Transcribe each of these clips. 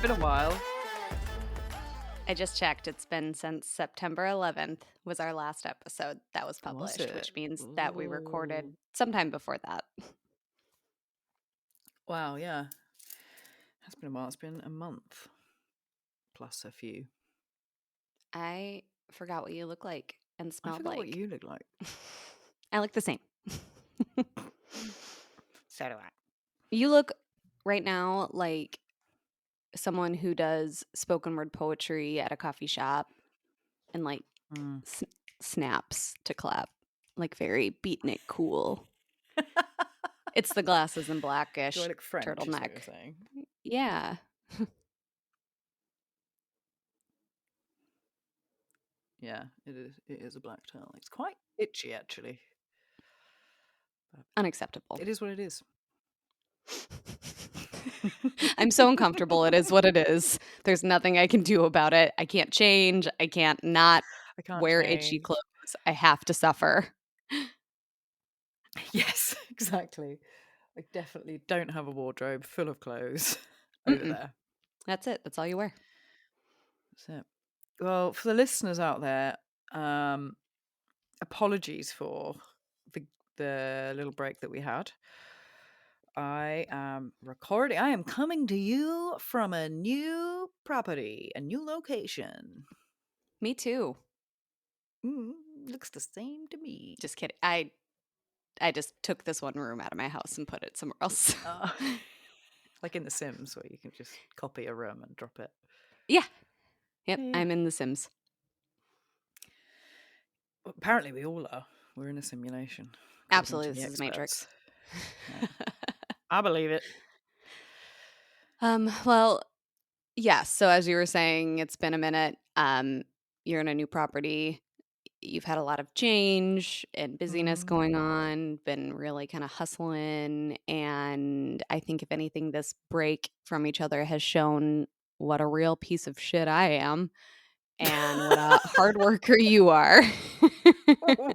been a while. I just checked. It's been since September 11th was our last episode that was Was published, it? which means that we Ooh. recorded sometime before that. Wow, yeah. Has been a while. It's been a month. Plus a few. I forgot what you look like and I smelled forgot like. what you look like. I look the same. So do I. You look right now like someone who does spoken word poetry at a coffee shop and like snaps to clap. Like very beatnik cool. It's the glasses and blackish Do I look French, is what turtleneck. you're saying? Yeah. Yeah, it is. It is a black tail. It's quite itchy, actually. But Unacceptable. it is what it is. I'm so uncomfortable. It is what it is. There's nothing I can do about it. I can't change. I can't not I can't wear change. itchy clothes. I have to suffer. Yes, exactly. I definitely don't have a wardrobe full of clothes over there. That's it. That's all you wear. That's it. Well, for the listeners out there, apologies for the little break that we had. I am recording. I am coming to you from a new property, a new location. Me too. Looks the same to me. Just kidding. I just took this one room out of my house and put it somewhere else. Like in The Sims, where you can just copy a room and drop it. Yeah. Yep. Yeah. I'm in The Sims. Well, apparently, we all are. We're in a simulation. Absolutely. This is Matrix. Yeah. I believe it. Well, yes. So as you were saying, it's been a minute. You're in a new property. You've had a lot of change and busyness going on, been really kind of hustling. And I think, if anything, this break from each other has shown what a real piece of shit I am and what a hard worker you are.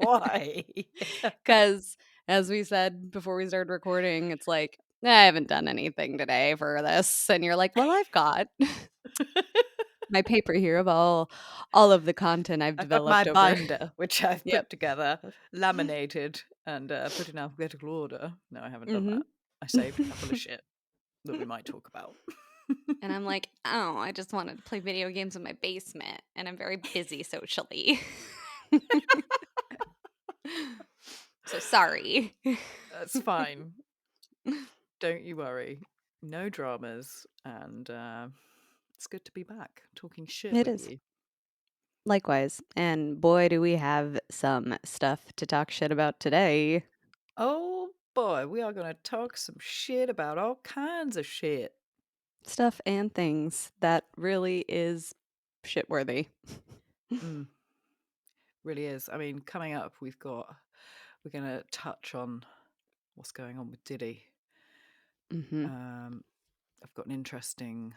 Why? Because, as we said before we started recording, it's like, I haven't done anything today for this. And you're like, well, I've got my paper here of all of the content I've I've got my developed over. binder, which I've Yep. put together, laminated, and put in alphabetical order. No, I haven't done Mhm. that. I saved a couple of shit that we might talk about. And I'm like, oh, I just wanted to play video games in my basement, and I'm very busy socially. So sorry. That's fine. Don't you worry. No dramas, and it's good to be back talking shit It with is. you. Likewise. And boy, do we have some stuff to talk shit about today. Oh boy, we are going to talk some shit about all kinds of shit. Stuff and things that really is shitworthy. Really is. I mean, coming up, we're going to touch on what's going on with Diddy. Mm-hmm. I've got an interesting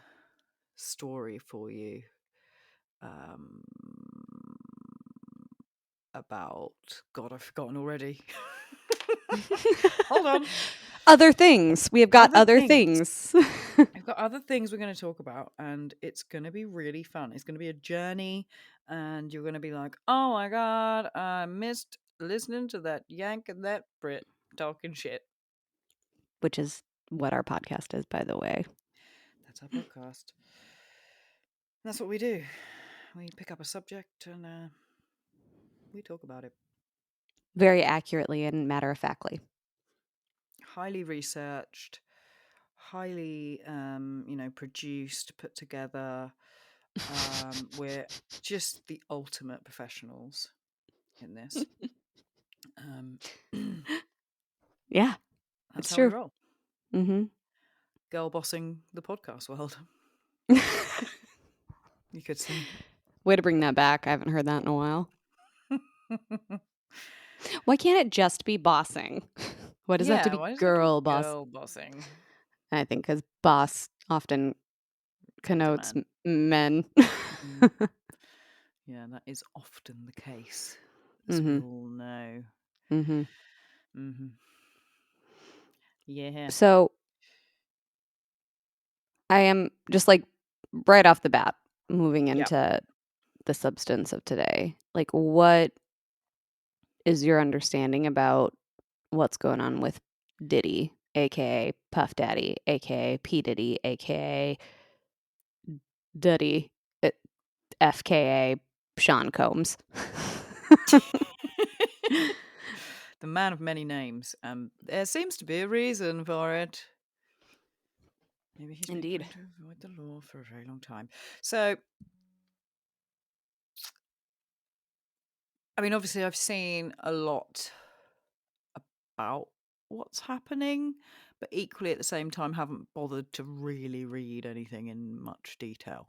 story for you about, God, I've forgotten already. Hold on. Other things. We have got other things. I've got other things we're going to talk about, and it's going to be really fun. It's going to be a journey, and you're going to be like, oh my God, I missed listening to that Yank and that Brit talking shit. Which is what our podcast is, by the way. That's our podcast. That's what we do. We pick up a subject and we talk about it. Very accurately and matter-of-factly. Highly researched, highly, produced, put together. We're just the ultimate professionals in this. Yeah, That's it's how true. we roll. Mm-hmm. Girl bossing the podcast world. You could say. Way to bring that back. I haven't heard that in a while. Why can't it just be bossing? Why does it have to be girl boss? Girl bossing. I think because boss often connotes men. Yeah, that is often the case, as we all know. Mm-hmm. Mm-hmm. Yeah. So I am just like right off the bat, moving Yep. into the substance of today, like, what is your understanding about what's going on with Diddy, AKA Puff Daddy, AKA P. Diddy, AKA Diddy, uh, FKA Sean Combs? The man of many names. There seems to be a reason for it. Maybe he's been Indeed. trying to avoid the law for a very long time. So, I mean, obviously, I've seen a lot about what's happening, but equally at the same time, haven't bothered to really read anything in much detail.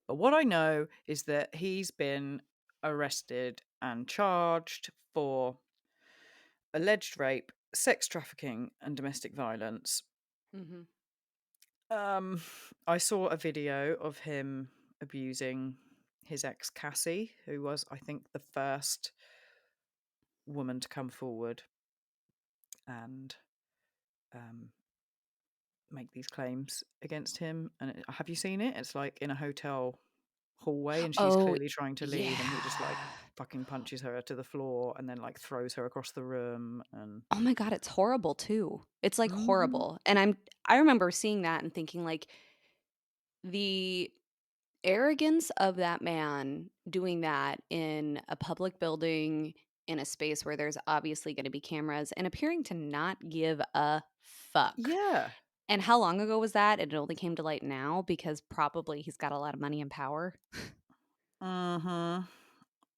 But what I know is that he's been arrested and charged for alleged rape, sex trafficking, and domestic violence. Mhm. Um, I saw a video of him abusing his ex Cassie, who was, I think, the first woman to come forward and um, make these claims against him. And have you seen it? It's like in a hotel hallway, and she's Oh, clearly trying to leave, and he just like yeah. fucking punches her to the floor, and then like throws her across the room. And Oh my god, it's horrible too. It's, like, Mhm. horrible, and I remember seeing that and thinking, like, the arrogance of that man doing that in a public building, in a space where there's obviously gonna be cameras, and appearing to not give a fuck. Yeah. And how long ago was that? It only came to light now because probably he's got a lot of money and power. Mhm.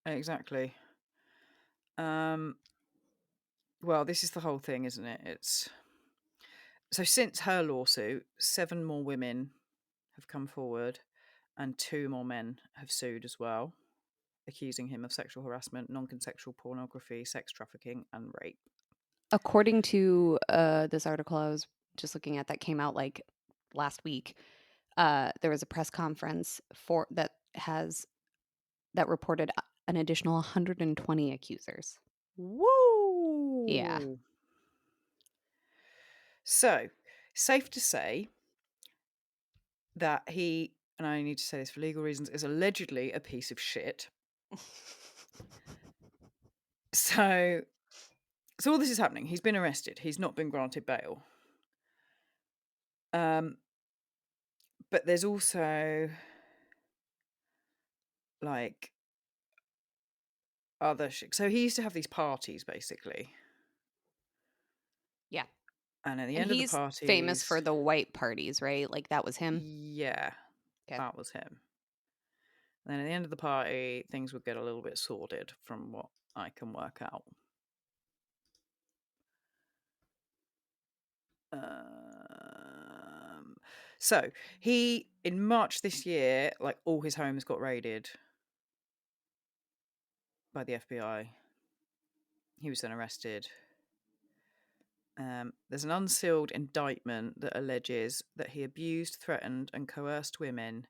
Exactly. Um. Well, this is the whole thing, isn't it? It's so since her lawsuit, 7 more women have come forward, and 2 more men have sued as well, accusing him of sexual harassment, non-consensual pornography, sex trafficking, and rape. According to, this article I was just looking at that came out, like, last week, there was a press conference for that reported an additional 120 accusers. Yeah. Woo! So, safe to say that he, and I need to say this for legal reasons, is allegedly a piece of shit. So, so all this is happening. He's been arrested. He's not been granted bail. Um, but there's also like other shit. So he used to have these parties basically, Yeah. and at the And end of the he's famous parties, for the white parties, right? Like, that was him? yeah, Okay. that was him. And then at the end of the party, things would get a little bit sordid from what I can work out. Um, so he, in March this year, like all his homes got raided by the FBI. He was then arrested. There's an unsealed indictment that alleges that he abused, threatened, and coerced women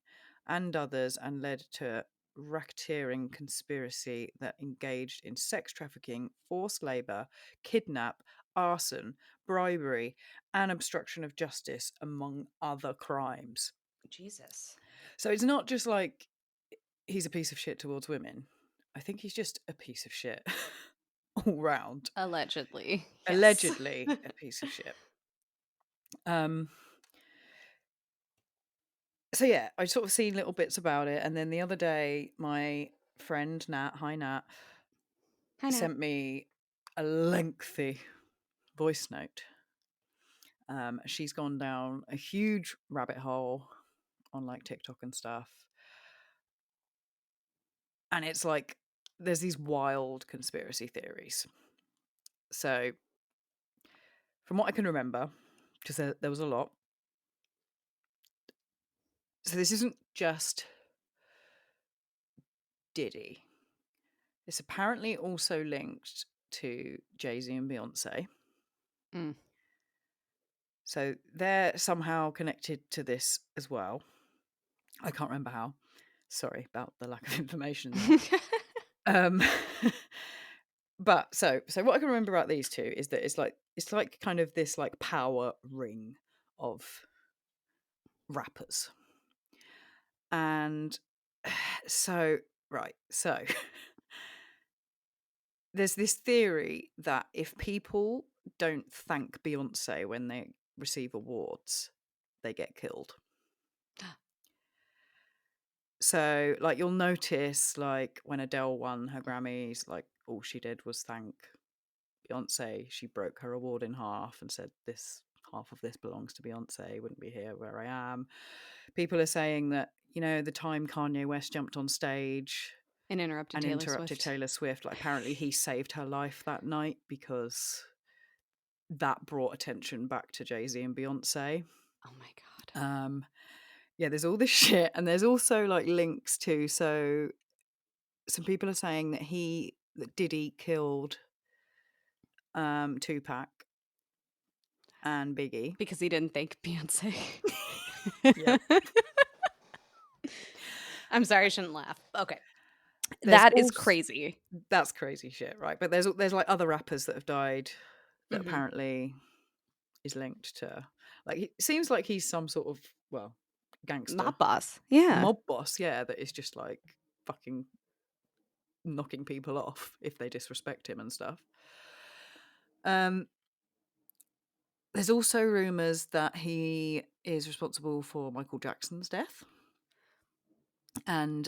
and others and led to racketeering conspiracy that engaged in sex trafficking, forced labor, kidnap, arson, bribery, and obstruction of justice, among other crimes. Jesus. So it's not just like he's a piece of shit towards women. I think he's just a piece of shit all round. Allegedly, yes. Allegedly a piece of shit. Um, so yeah, I sort of seen little bits about it, and then the other day, my friend Nat, hi Nat, Hi, Nat. sent me a lengthy voice note. She's gone down a huge rabbit hole on like TikTok and stuff, and it's like there's these wild conspiracy theories. So, from what I can remember, because there was a lot. So this isn't just Diddy. It's apparently also linked to Jay-Z and Beyonce. Mm. So they're somehow connected to this as well. I can't remember how. Sorry about the lack of information there. Um, but so what I can remember about these two is that it's like kind of this like power ring of rappers. And so right, so there's this theory that if people don't thank Beyonce when they receive awards, they get killed. So, like, you'll notice, like, when Adele won her Grammys, like, all she did was thank Beyonce. She broke her award in half and said, "This half of this belongs to Beyonce. Wouldn't be here where I am." People are saying that, the time Kanye West jumped on stage And interrupted and Taylor interrupted Swift. Taylor Swift, like, apparently he saved her life that night because that brought attention back to Jay-Z and Beyonce. Oh my god. Um, yeah, there's all this shit, and there's also, like, links to so some people are saying that Diddy killed, Tupac and Biggie. Because he didn't thank Beyonce. Yep. I'm sorry, I shouldn't laugh. Okay. There's That is also crazy. That's crazy shit, right? But there's, like, other rappers that have died that Mhm. apparently is linked to like, it seems like he's some sort of, well, gangster Mob boss. Yeah. mob boss, yeah, that is just, like, fucking knocking people off if they disrespect him and stuff. Um, there's also rumors that he is responsible for Michael Jackson's death, and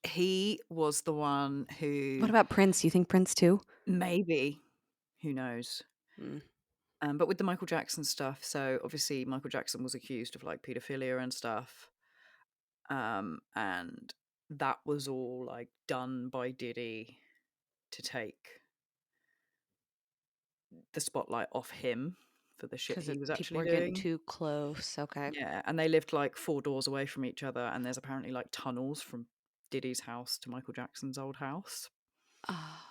he was the one What who about Prince? You think Prince too? maybe, who knows? Mm. But with the Michael Jackson stuff, so obviously Michael Jackson was accused of like paedophilia and stuff, and that was all like done by Diddy to take the spotlight off him for the shit 'Cause he was people actually are getting doing. too close. Okay. Yeah, and they lived like 4 doors away from each other, and there's apparently like tunnels from Diddy's house to Michael Jackson's old house. Ah.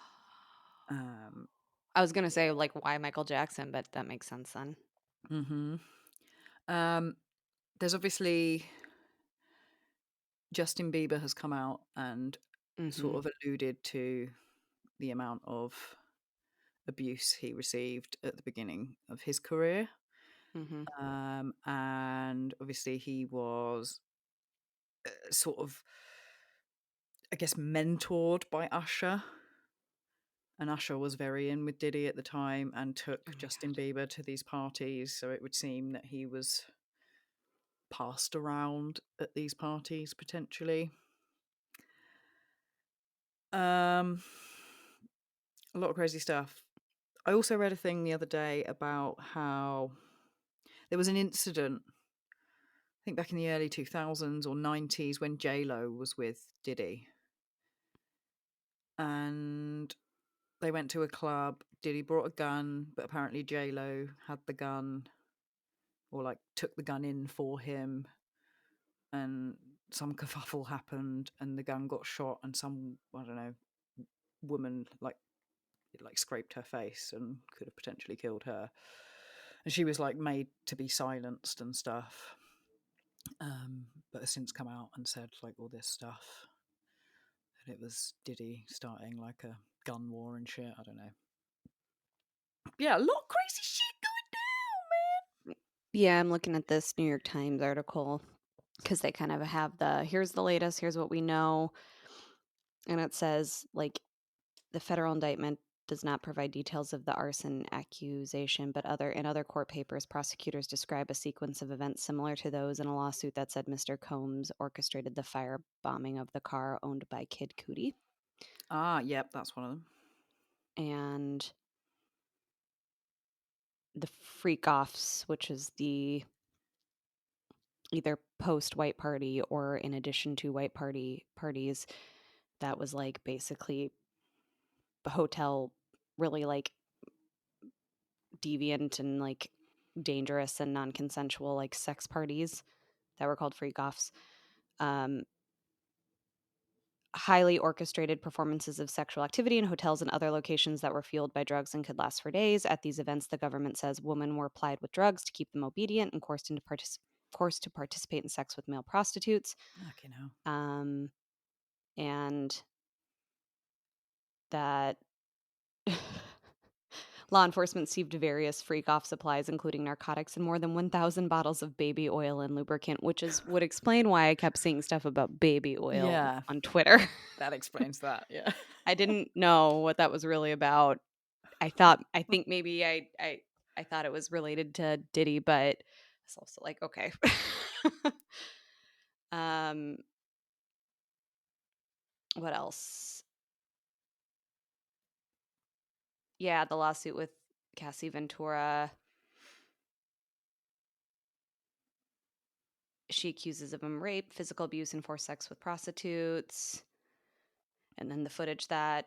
Um, I was gonna say, like, why Michael Jackson, but that makes sense then. mhm. Um, there's obviously Justin Bieber has come out and sort Mhm. of alluded to the amount of abuse he received at the beginning of his career. Mhm. And obviously he was sort of, I guess, mentored by Usher. And Usher was very in with Diddy at the time and Oh took my Justin god. Bieber to these parties. So it would seem that he was passed around at these parties potentially. Um, a lot of crazy stuff. I also read a thing the other day about how there was an incident, I think back in the early 2000s or 90s, when J-Lo was with Diddy. And they went to a club. Diddy brought a gun, but apparently J-Lo had the gun or like took the gun in for him. And some kerfuffle happened and the gun got shot and some, I don't know, woman like it like scraped her face and could have potentially killed her. And she was like made to be silenced and stuff. But has since come out and said like all this stuff that it was Diddy starting like a gun war and shit. I don't know. Yeah, a lot of crazy shit Yeah, I'm looking at this New York Times article because they kind of have here's the latest, here's what we know. And it says, like, the federal indictment does not provide details of the arson accusation, but in other court papers, prosecutors describe a sequence of events similar to those in a lawsuit that said Mr. Combs orchestrated the firebombing of the car owned by Kid Cudi. Ah, yep, that's one of them. And the freak offs, which is the either post white party or in addition to white parties, that was like basically a hotel, really like deviant and like dangerous and non-consensual like sex parties that were called freak offs. Um, highly orchestrated performances of sexual activity in hotels and other locations that were fueled by drugs and could last for days. At these events, the government says women were plied with drugs to keep them obedient and forced to participate in sex with male prostitutes. Okay, now. Um, and that Law enforcement seized various freak-off supplies, including narcotics and more than 1,000 bottles of baby oil and lubricant, which would explain why I kept seeing stuff about baby oil Yeah, on Twitter. that explains that, yeah. I didn't know what that was really about. I think maybe I thought it was related to Diddy, but it's also like, okay. um, what else? Yeah, the lawsuit with Cassie Ventura. She accuses of him rape, physical abuse, and forced sex with prostitutes. And then the footage that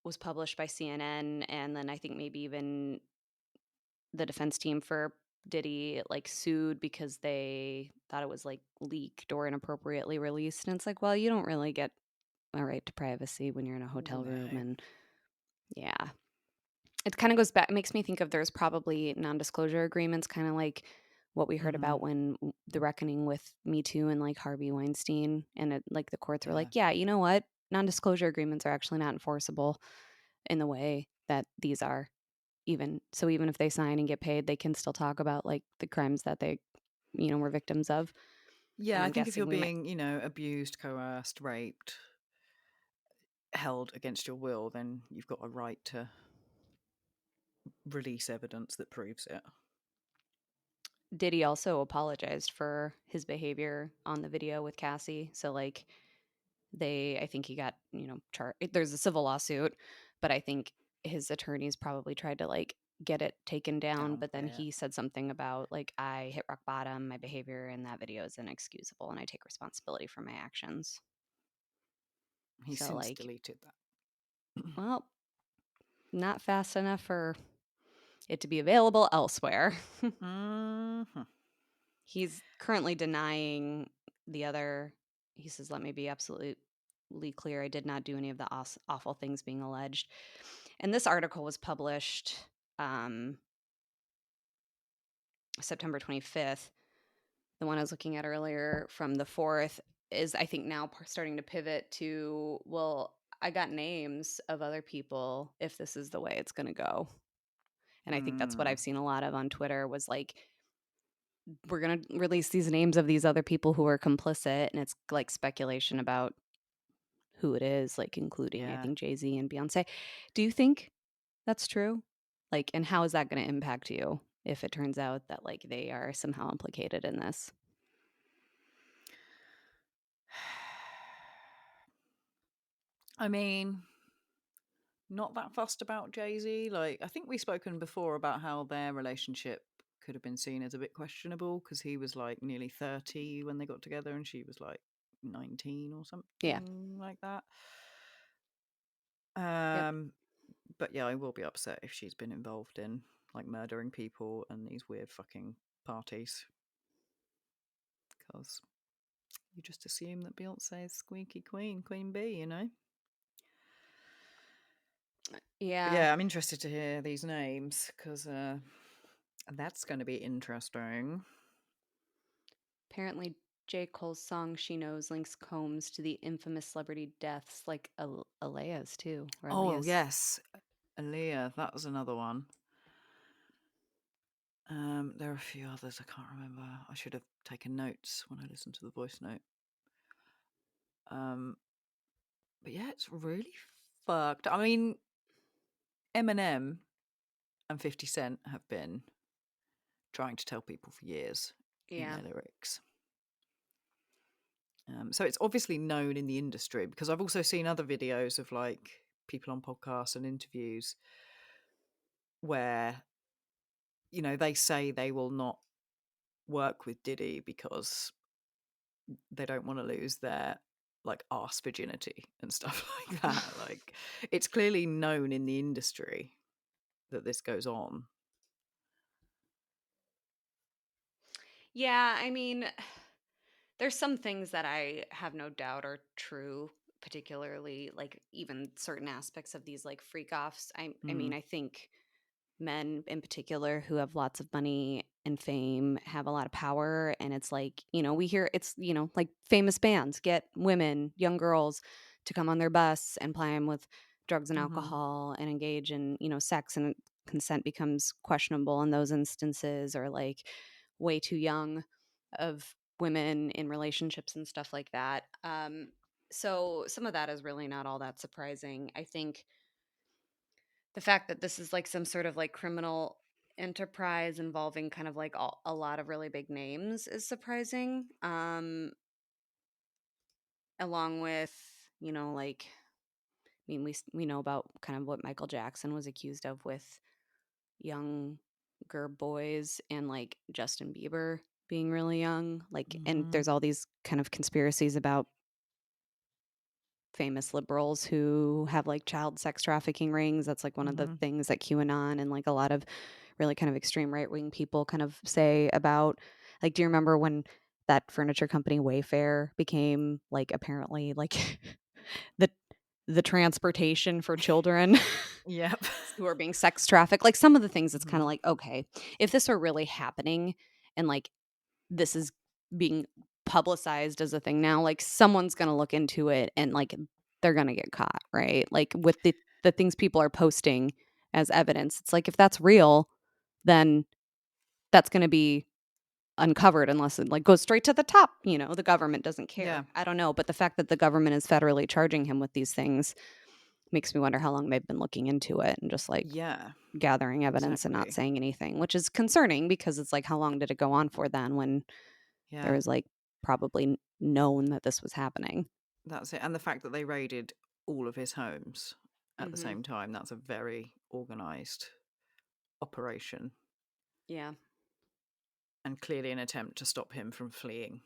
was published by CNN, and then I think maybe even the defense team for Diddy like sued because they thought it was like leaked or inappropriately released. And it's like, well, you don't really get a right to privacy when you're in a hotel room. No. And yeah, it kind of goes back, makes me think of there's probably non-disclosure agreements, kind of like what we heard Mhm. about when the reckoning with Me Too and like Harvey Weinstein. And like the courts were Yeah. like, yeah, you know what? Non-disclosure agreements are actually not enforceable in the way that these are. Even if they sign and get paid, they can still talk about like the crimes that they, were victims of. Yeah, And I I'm think if you're guessing we might. being, abused, coerced, raped, held against your will, then you've got a right to release evidence that proves it. Diddy also apologized for his behavior on the video with Cassie. So like I think he got, there's a civil lawsuit, but I think his attorneys probably tried to like get it taken down. But then Downplay it. he said something about like, I hit rock bottom, my behavior in that video is inexcusable, and I take responsibility for my actions. He's So since like, deleted that. well, not fast enough for it to be available elsewhere. Mhm. He's currently denying the other. He says, let me be absolutely clear. I did not do any of the awful things being alleged. And this article was published um, September 25th. The one I was looking at earlier from the 4th is, I think, now starting to pivot to, well, I got names of other people if this is the way it's going to go. And I think that's what Mm. I've seen a lot of on Twitter was like, we're going to release these names of these other people who are complicit. And it's like speculation about who it is, like including, I Yeah. think, Jay-Z and Beyonce. Do you think that's true? Like, and how is that going to impact you if it turns out that like they are somehow implicated in this? I mean, not that fussed about Jay-Z. Like, I think we've spoken before about how their relationship could have been seen as a bit questionable because he was like nearly 30 when they got together and she was like 19 or Yeah. something like that. Yep. But yeah, I will be upset if she's been involved in like murdering people and these weird fucking parties because you just assume that Beyonce is squeaky queen, queen bee, you know? But Yeah. yeah, I'm interested to hear these names because that's going to be interesting. Apparently, J. Cole's song "She Knows" links Combs to the infamous celebrity deaths, like Alea's too, or Oh, Alea's. yes. Aaliyah, that was another one. There are a few others I can't remember. I should have taken notes when I listened to the voice note. Um, but yeah, it's really fucked. I mean, Eminem and 50 Cent have been trying to tell people for years in Yeah. their lyrics. So it's obviously known in the industry because I've also seen other videos of like people on podcasts and interviews where, they say they will not work with Diddy because they don't want to lose their like arse virginity and stuff like that. Like it's clearly known in the industry that this goes on. Yeah, I mean, there's some things that I have no doubt are true, particularly like even certain aspects of these like freak offs. I mean, Mm, I think men in particular who have lots of money and fame have a lot of power, and it's like, we hear it's, like famous bands get women, young girls to come on their bus and ply them with drugs and hmm alcohol and engage in, sex, and consent becomes questionable in those instances, or like way too young of women in relationships and stuff like that. So some of that is really not all that surprising. I think the fact that this is like some sort of like criminal enterprise involving kind of like a lot of really big names is surprising. Along with, like, I mean, we know about kind of what Michael Jackson was accused of with younger boys, and like Justin Bieber being really young. Like, and Mhm. there's all these kind of conspiracies about famous liberals who have like child sex trafficking rings. That's like one of the Mhm. things that QAnon and like a lot of really kind of extreme right wing people kind of say about. Like, do you remember when that furniture company Wayfair became like apparently like the transportation for children Yep. who are being sex trafficked? Like, some of the things, it's kind Mhm. of like, okay, if this were really happening and like this is being publicized as a thing now, like someone's going to look into it and like they're going to get caught, right? Like with the things people are posting as evidence. It's like, if that's real, then that's going to be uncovered unless it like goes straight to the top, the government doesn't Yeah. care. I don't know, but the fact that the government is federally charging him with these things makes me wonder how long they've been looking into it and just like Yeah. gathering evidence and not Exactly. saying anything, which is concerning because it's like, how long did it go on for then when there Yeah. was like probably known that this was happening? That's it. And the fact that they raided all of his homes at the Mhm. same time, that's a very organized operation Yeah. and clearly an attempt to stop him from fleeing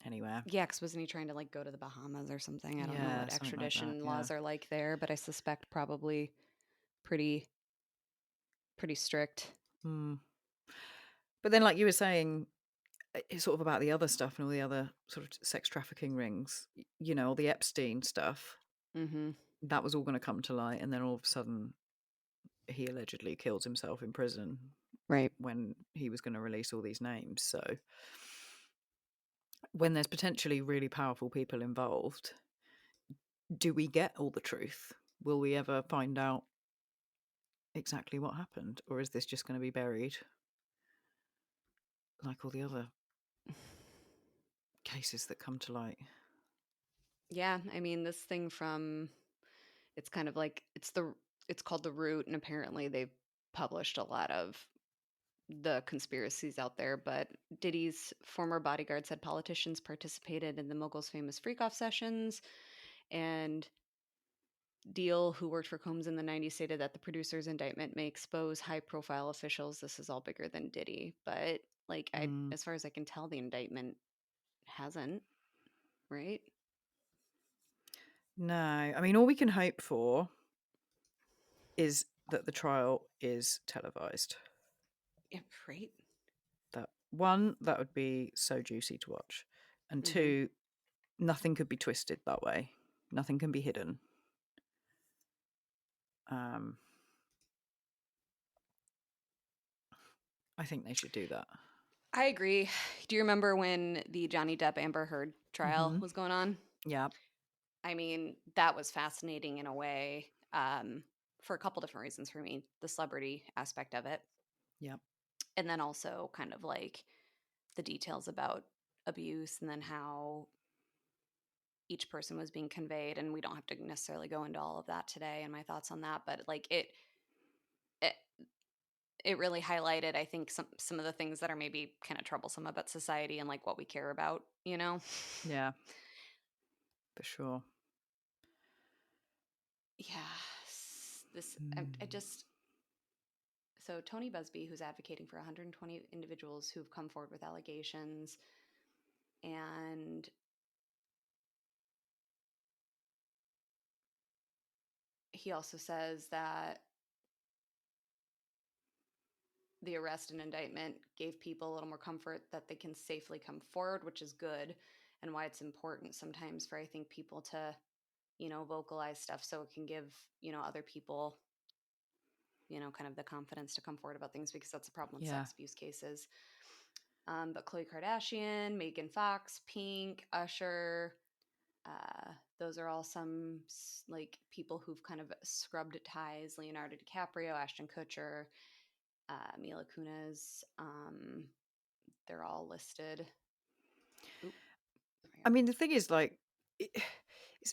anywhere. Yeah, because wasn't he trying to like go to the Bahamas or something? I don't know Yeah, what something like that. extradition Yeah. laws are like there, but I suspect probably pretty strict. Mm. But then, like you were saying, it's sort of about the other stuff and all the other sort of sex trafficking rings, all the Epstein stuff. Mhm. That was all going to come to light. And then all of a sudden, he allegedly killed himself in prison Right. when he was going to release all these names. So, when there's potentially really powerful people involved, do we get all the truth? Will we ever find out exactly what happened? Or is this just going to be buried like all the other cases that come to light? Yeah, I mean, this thing from it's kind of like it's called The Root, and apparently they've published a lot of the conspiracies out there, but Diddy's former bodyguard said politicians participated in the mogul's famous freak-off sessions, and Deal, who worked for Combs in the 90s, stated that the producer's indictment may expose high-profile officials. This is all bigger than Diddy, but like, Mm, as far as I can tell, the indictment hasn't, right? no. I mean, all we can hope for is that the trial is televised. Yeah, right. That one, that would be so juicy to watch. And Mm-hmm. two, nothing could be twisted that way. Nothing can be hidden. Um, I think they should do that. I agree. Do you remember when the Johnny Depp Amber Heard trial Mm-hmm. was going on? Yeah. I mean, that was fascinating in a way, for a couple different reasons for me. The celebrity aspect of it, Yeah. and then also kind of like the details about abuse, and then how each person was being conveyed. And we don't have to necessarily go into all of that today and my thoughts on that, but like it, it really highlighted, I think, some of the things that are maybe kind of troublesome about society and like what we care about, you know? Yeah. For sure. Yeah. I Mm. just, so Tony Busby, who's advocating for 120 individuals who've come forward with allegations, and he also says that the arrest and indictment gave people a little more comfort that they can safely come forward, which is good, and why it's important sometimes for, I think, people to, vocalize stuff so it can give, other people, kind of the confidence to come forward about things, because that's the problem with Yeah. sex abuse cases. But Khloe Kardashian, Megan Fox, Pink, Usher, Those are all some like people who've kind of scrubbed ties. Leonardo DiCaprio, Ashton Kutcher, Mila Kunis. They're all listed. Oop, I mean, the thing is, like,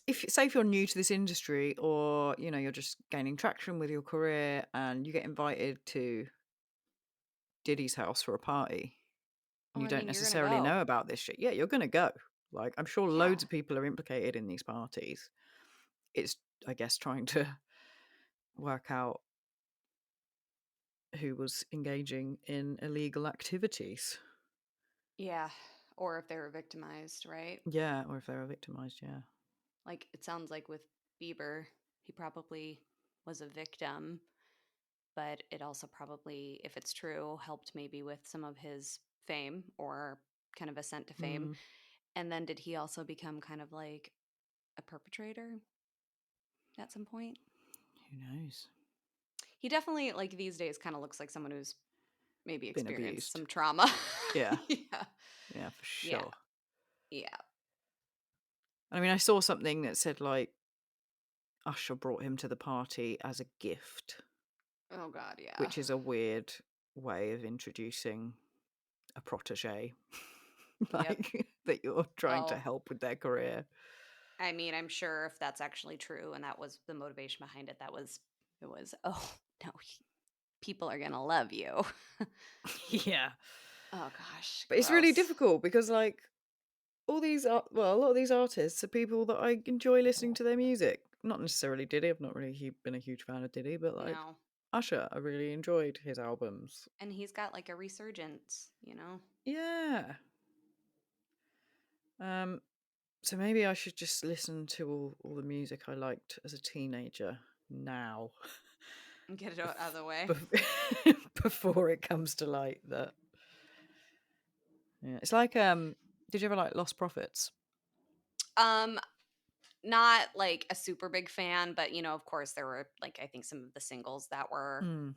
if say if you're new to this industry, or you're just gaining traction with your career, and you get invited to Diddy's house for a party, and oh, you I don't mean, you're gonna necessarily go. know about this shit, yeah, you're gonna go. Like, I'm sure Yeah. loads of people are implicated in these parties. It's, I guess, trying to work out who was engaging in illegal activities. Yeah. Or if they were victimized, right? Yeah, or if they were victimized, yeah. Like it sounds like with Bieber, he probably was a victim, but it also probably, if it's true, helped maybe with some of his fame or kind of ascent to fame. Mm, And then did he also become kind of like a perpetrator at some point? who knows? He definitely, like these days, kind of looks like someone who's maybe Been experienced abused. some trauma. Yeah, Yeah. yeah, for Yeah. sure. Yeah. I mean, I saw something that said, like, Usher brought him to the party as a gift, Oh, God. Yeah. which is a weird way of introducing a protege, Yep. like, that you're trying to Well, help with their career. I mean, I'm sure if that's actually true and that was the motivation behind it, it was, oh, no, people are going to love you. Yeah. Oh, gosh. But it's really Gross. difficult because, like, a lot of these artists are people that I enjoy listening to their music. Not necessarily Diddy. I've not really been a huge fan of Diddy, but, like, No. Usher, I really enjoyed his albums. And he's got like a resurgence, you know? Yeah. Um, so maybe I should just listen to all the music I liked as a teenager now, Get it out of the way. before it comes to light. That, yeah, it's like, did you ever like Lost Prophets? Um, Not like a super big fan, but of course there were like I think some of the singles that were Mm,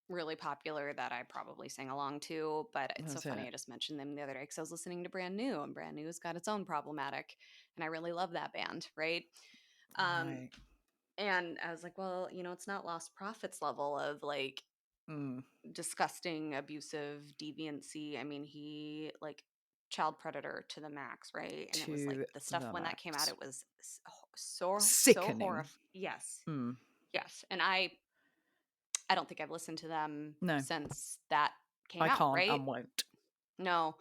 really popular that I probably sang along to. But it's so that's funny. it. I just mentioned them the other day because I was listening to Brand New, and Brand New's got its own problematic, and I really love that band, right? Um, Right. and I was like, well, it's not Lost Prophets level of like Mm, disgusting, abusive deviancy. I mean, he like child predator to the max, right? And it was like to the stuff the when that came out, max. it was so Sickening. horrible. Yes, Mm, yes. And I don't think I've listened to them no, since that came I out, can't right? and won't. No.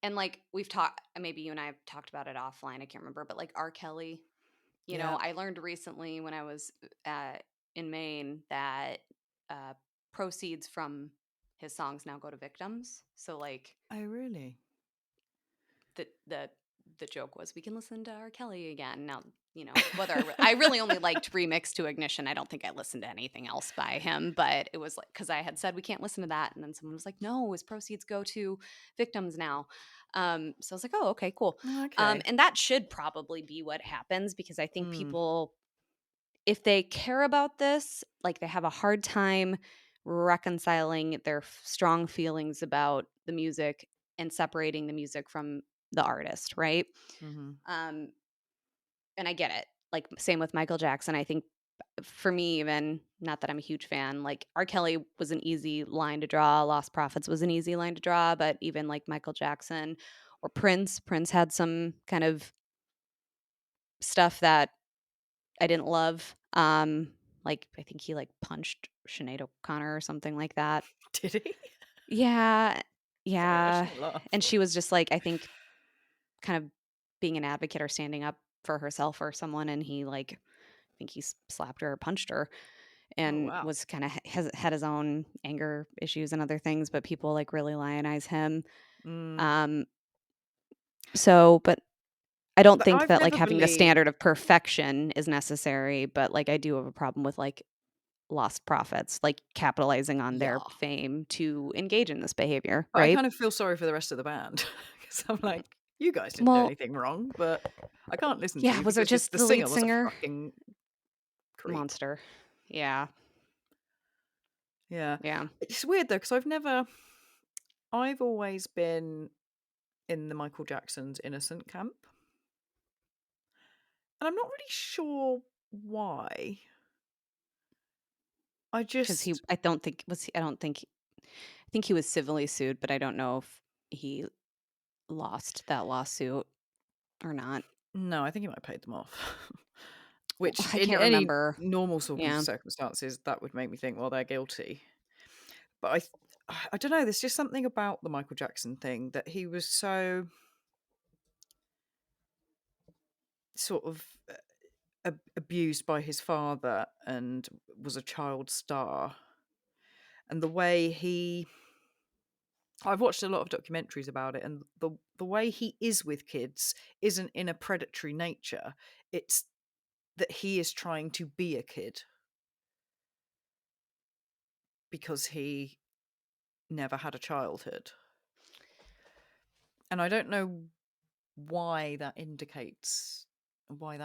And like we've talked, maybe you and I have talked about it offline. I can't remember, but like R. Kelly, Yeah. I learned recently when I was uh, in Maine that uh, proceeds from his songs now go to victims. So like Oh, really? the joke was we can listen to R. Kelly again now. Whether I really only liked Remix to Ignition. I don't think I listened to anything else by him, but it was like because I had said we can't listen to that, and then someone was like, "No, his proceeds go to victims now." So I was like, "Oh, okay, cool." Okay. And that should probably be what happens because I think Mm, people, if they care about this, like they have a hard time reconciling their strong feelings about the music and separating the music from the artist, right? mhm. Um, and I get it. Like same with Michael Jackson. I think for me, even not that I'm a huge fan, like R. Kelly was an easy line to draw. Lost Prophets was an easy line to draw, but even like Michael Jackson or Prince had some kind of stuff that I didn't love. Like I think he like punched Sinead O'Connor or something like that. Did he? Yeah, Sorry, I yeah. shouldn't laugh. And she was just like, I think, kind of being an advocate or standing up for herself or someone, and he like, I think he slapped her or punched her, Oh, and wow. was kind of has had his own anger issues and other things, but people like really lionize him. Mm. Um, but I don't But think I've that like never having the believed. standard of perfection is necessary, but like I do have a problem with like lost profits, like capitalizing on their Yeah. fame to engage in this behavior, But I right? kind of feel sorry for the rest of the band, because I'm like, "You guys didn't do Well, anything wrong," but I can't listen to yeah, you was it because just the the lead singer was a singer? fucking creep. Monster. Yeah. Yeah. Yeah. It's weird though, because I've always been in the Michael Jackson's innocent camp. And I'm not really sure why. I 'Cause he just I don't think was he I don't think I think he was civilly sued, but I don't know if he lost that lawsuit or not. No, I think he might have paid them off. Well, Which I in can't any remember. normal Yeah. circumstances, that would make me think, well, they're guilty. But I don't know, there's just something about the Michael Jackson thing that he was so sort of, abused by his father and was a child star, and the way I've watched a lot of documentaries about it, and the way he is with kids isn't in a predatory nature, it's that he is trying to be a kid because he never had a childhood. And I don't know why that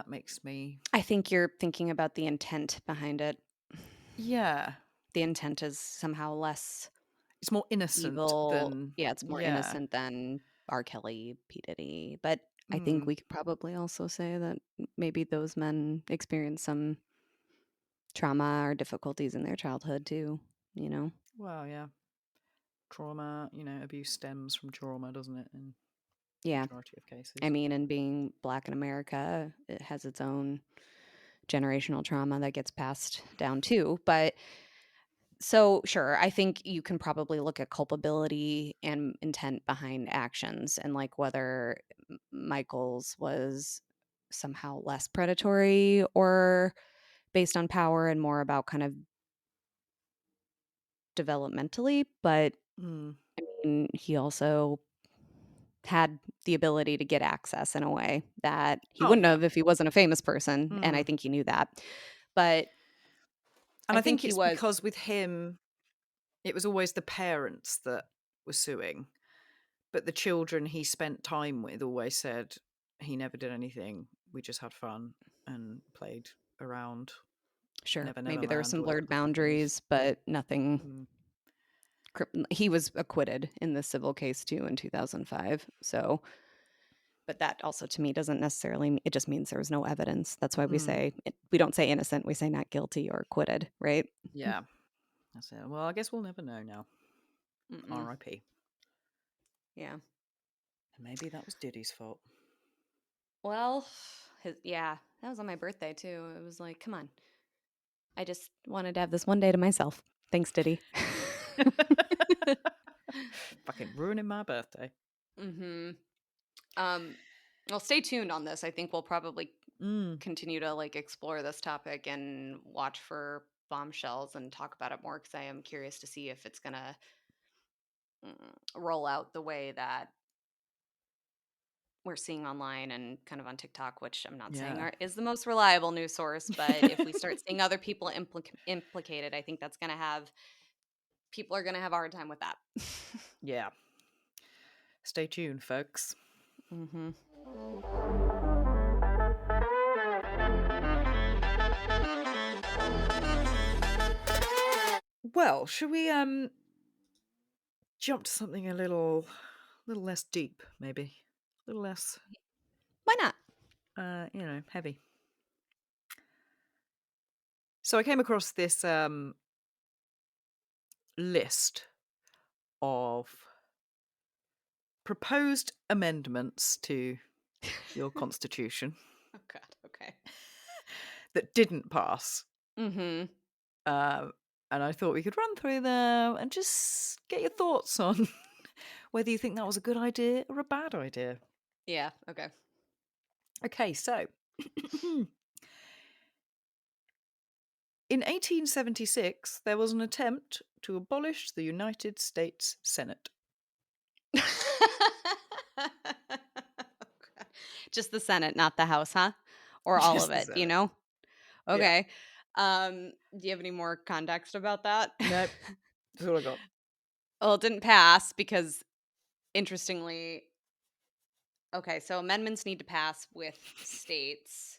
makes me. I think you're thinking about the intent behind it. Yeah, The intent is somehow less it's more innocent evil. than. Yeah, it's more Yeah. innocent than R. Kelly, P. Diddy, but I think Mm, we could probably also say that maybe those men experienced some trauma or difficulties in their childhood too, you know? well, yeah, trauma, abuse stems from trauma, doesn't it, in Yeah. majority of I cases. mean, and being Black in America, it has its own generational trauma that gets passed down too. But so, sure, I think you can probably look at culpability and intent behind actions and like whether Michael's was somehow less predatory or based on power and more about kind of developmentally. But Mm. I mean, he also had the ability to get access in a way that he Oh, wouldn't yeah. have if he wasn't a famous person, and I Mm. think he knew that. But And I I think think he it's was because with him, it was always the parents that were suing, but the children he spent time with always said he never did anything. We just had fun and played around. sure, Never, never maybe there were land, some whatever blurred the fuck it is. boundaries, but nothing Mm. he was acquitted in the civil case too in 2005. So, but that also to me doesn't necessarily it just means there was no evidence. That's why we Mm. say we don't say innocent, we say not guilty or acquitted, right? Yeah. That's it. Well, I guess we'll never know now. Mm-mm. R.I.P. Yeah. And maybe that was Diddy's fault. Well, yeah, that was on my birthday too. It was like, come on. I just wanted to have this one day to myself. Thanks, Diddy. Fucking ruining my birthday. Mhm. Um, well, stay tuned on this. I think we'll probably Mm. continue to like explore this topic and watch for bombshells and talk about it more because I am curious to see if it's gonna roll out the way that we're seeing online and kind of on TikTok, which I'm not saying Yeah. is the most reliable news source, but if we start seeing other people implicated, I think that's gonna have people are gonna have a hard time with that. Yeah. Stay tuned, folks. hmm Well, should we jump to something a little less deep, maybe? A little less Why not? heavy. So I came across this list of proposed amendments to your constitution Oh God. Okay. that didn't pass. hmm Um, and I thought we could run through them and just get your thoughts on whether you think that was a good idea or a bad idea. Yeah. Okay. Okay, so in 1876, there was an attempt to abolish the United States Senate. Just the Senate, not the House, huh? Or all of Just the it, Senate. Yeah. Okay. Do you have any more context about that? Nope. That's all I got. Well, it didn't pass because interestingly, okay, so amendments need to pass with states.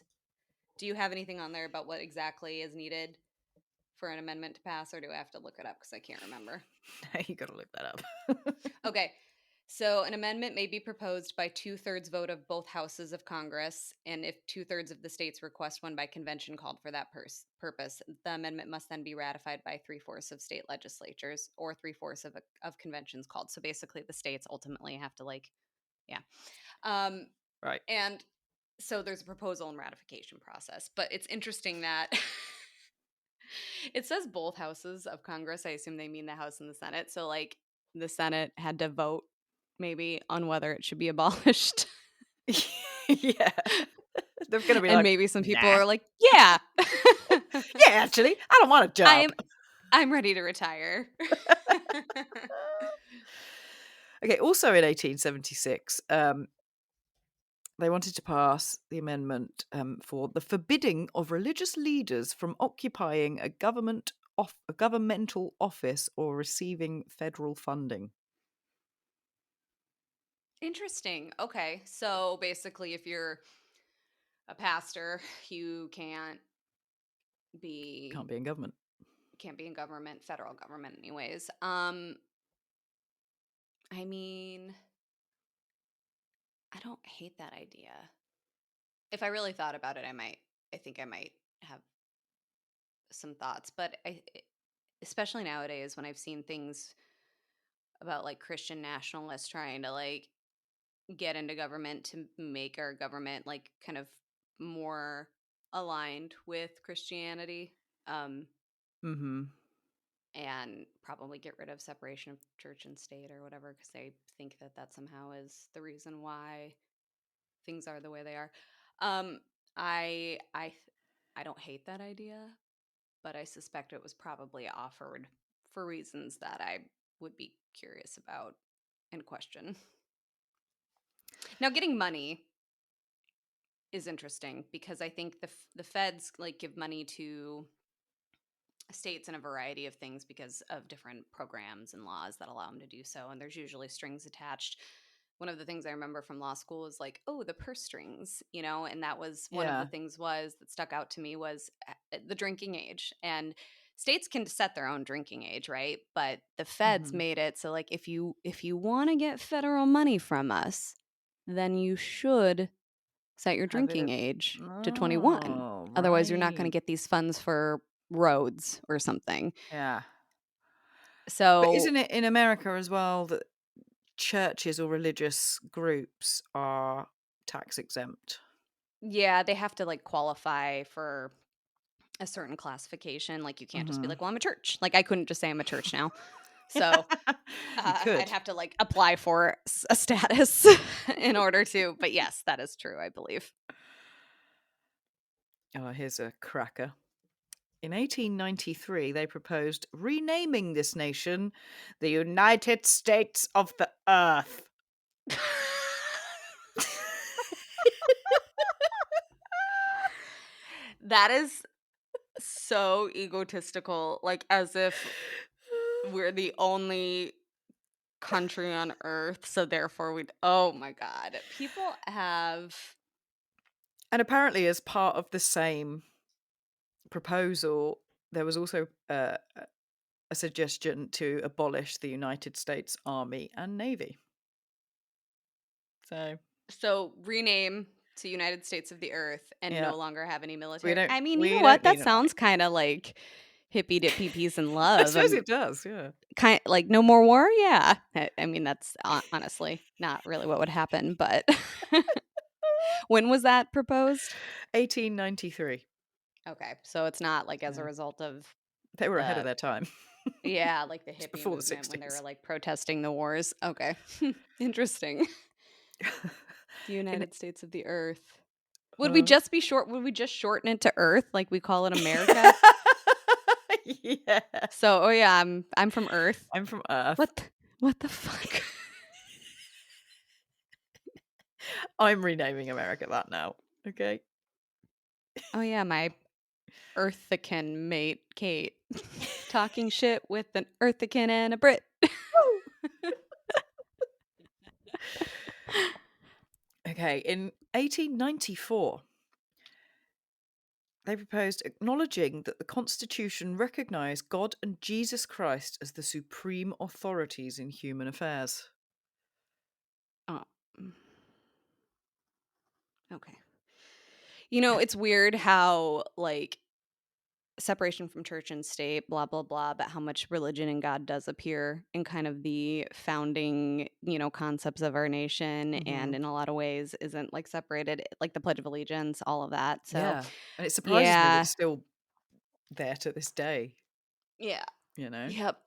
Do you have anything on there about what exactly is needed for an amendment to pass, or do I have to look it up because I can't remember? You got to look that up. Okay. So, an amendment may be proposed by two-thirds vote of both houses of Congress, and if two-thirds of the states request one by convention called for that purpose, the amendment must then be ratified by three-fourths of state legislatures or three-fourths of conventions called. So, basically, the states ultimately have to, like, yeah. Um, Right. and so there's a proposal and ratification process, but it's interesting that it says both houses of Congress. I assume they mean the House and the Senate. So, like, the Senate had to vote maybe on whether it should be abolished. Yeah. They're gonna be And like, maybe some people "Nah." are like, "Yeah. Yeah, actually, I don't want a job. I'm I'm ready to retire." Okay, also in 1876, they wanted to pass the amendment for the forbidding of religious leaders from occupying a governmental office or receiving federal funding. Interesting. Okay. So, basically, if you're a pastor, you be Can't be in government. can't be in government, federal government anyways. I mean, I don't hate that idea. If I really thought about it, I think I might have some thoughts, but especially nowadays when I've seen things about like Christian nationalists trying to like get into government to make our government like kind of more aligned with Christianity. Um Mhm. and probably get rid of separation of church and state or whatever because they think that that somehow is the reason why things are the way they are. Um, I don't hate that idea, but I suspect it was probably offered for reasons that I would be curious about and question. Now, getting money is interesting because I think the feds like give money to states in a variety of things because of different programs and laws that allow them to do so, and there's usually strings attached. One of the things I remember from law school is like, oh, the purse strings, and that was one of the Yeah. things was that stuck out to me was the drinking age. And states can set their own drinking age, right? But the feds Mhm. made it so like if you want to get federal money from us, then you should set your Have drinking it. age to 21. Oh, Otherwise, you're not going to right. get these funds for roads or something. Yeah. But So, isn't it in America as well that churches or religious groups are tax exempt? yeah, they have to like qualify for a certain classification. Like, you can't just be Mhm. like, well, I'm a church. Like, I couldn't just say I'm a church now. So, You I'd could. have to like apply for a status in order to. But yes, that is true, I believe. Oh, here's a cracker. In 1893, they proposed renaming this nation the United States of the Earth. That is so egotistical. Like, as if we're the only country on earth. So, therefore, we'd. Oh my God. People have. And apparently, as part of the same proposal, there was also a suggestion to abolish the United States Army and Navy. So, So rename to United States of the Earth and yeah, no longer have any we military. don't I mean, you we know don't what? That need an army. sounds kind of like hippy dippy peace and I love. suppose it does, yeah. Kind like no more war. Yeah. I mean, that's honestly not really what would happen. But when was that proposed? 1893. Okay, so it's not like as a So, result of they were ahead of the their time. yeah, like the It's hippie before the movement when they were 60s. like protesting the wars. Okay, interesting. The In United States of the Earth. Would we uh just be short? Would we just shorten it to Earth, like we call it America? Yeah. So, oh yeah, I'm from Earth. I'm from Earth. What the fuck? I'm renaming America that now, okay? Oh yeah, my Earthican mate, Kate, talking shit with an Earthican and a Brit. Woo! Okay, in 1894, they proposed acknowledging that the Constitution recognised God and Jesus Christ as the supreme authorities in human affairs. Mm, okay. It's weird how, like, separation from church and state, blah, blah, blah, but how much religion and God does appear in kind of the founding, concepts of our nation, and Mhm. in a lot of ways isn't, like, separated, like the Pledge of Allegiance, all of that. So, Yeah, and it surprises me that yeah. it's still there to this day, Yeah. you know? Yep.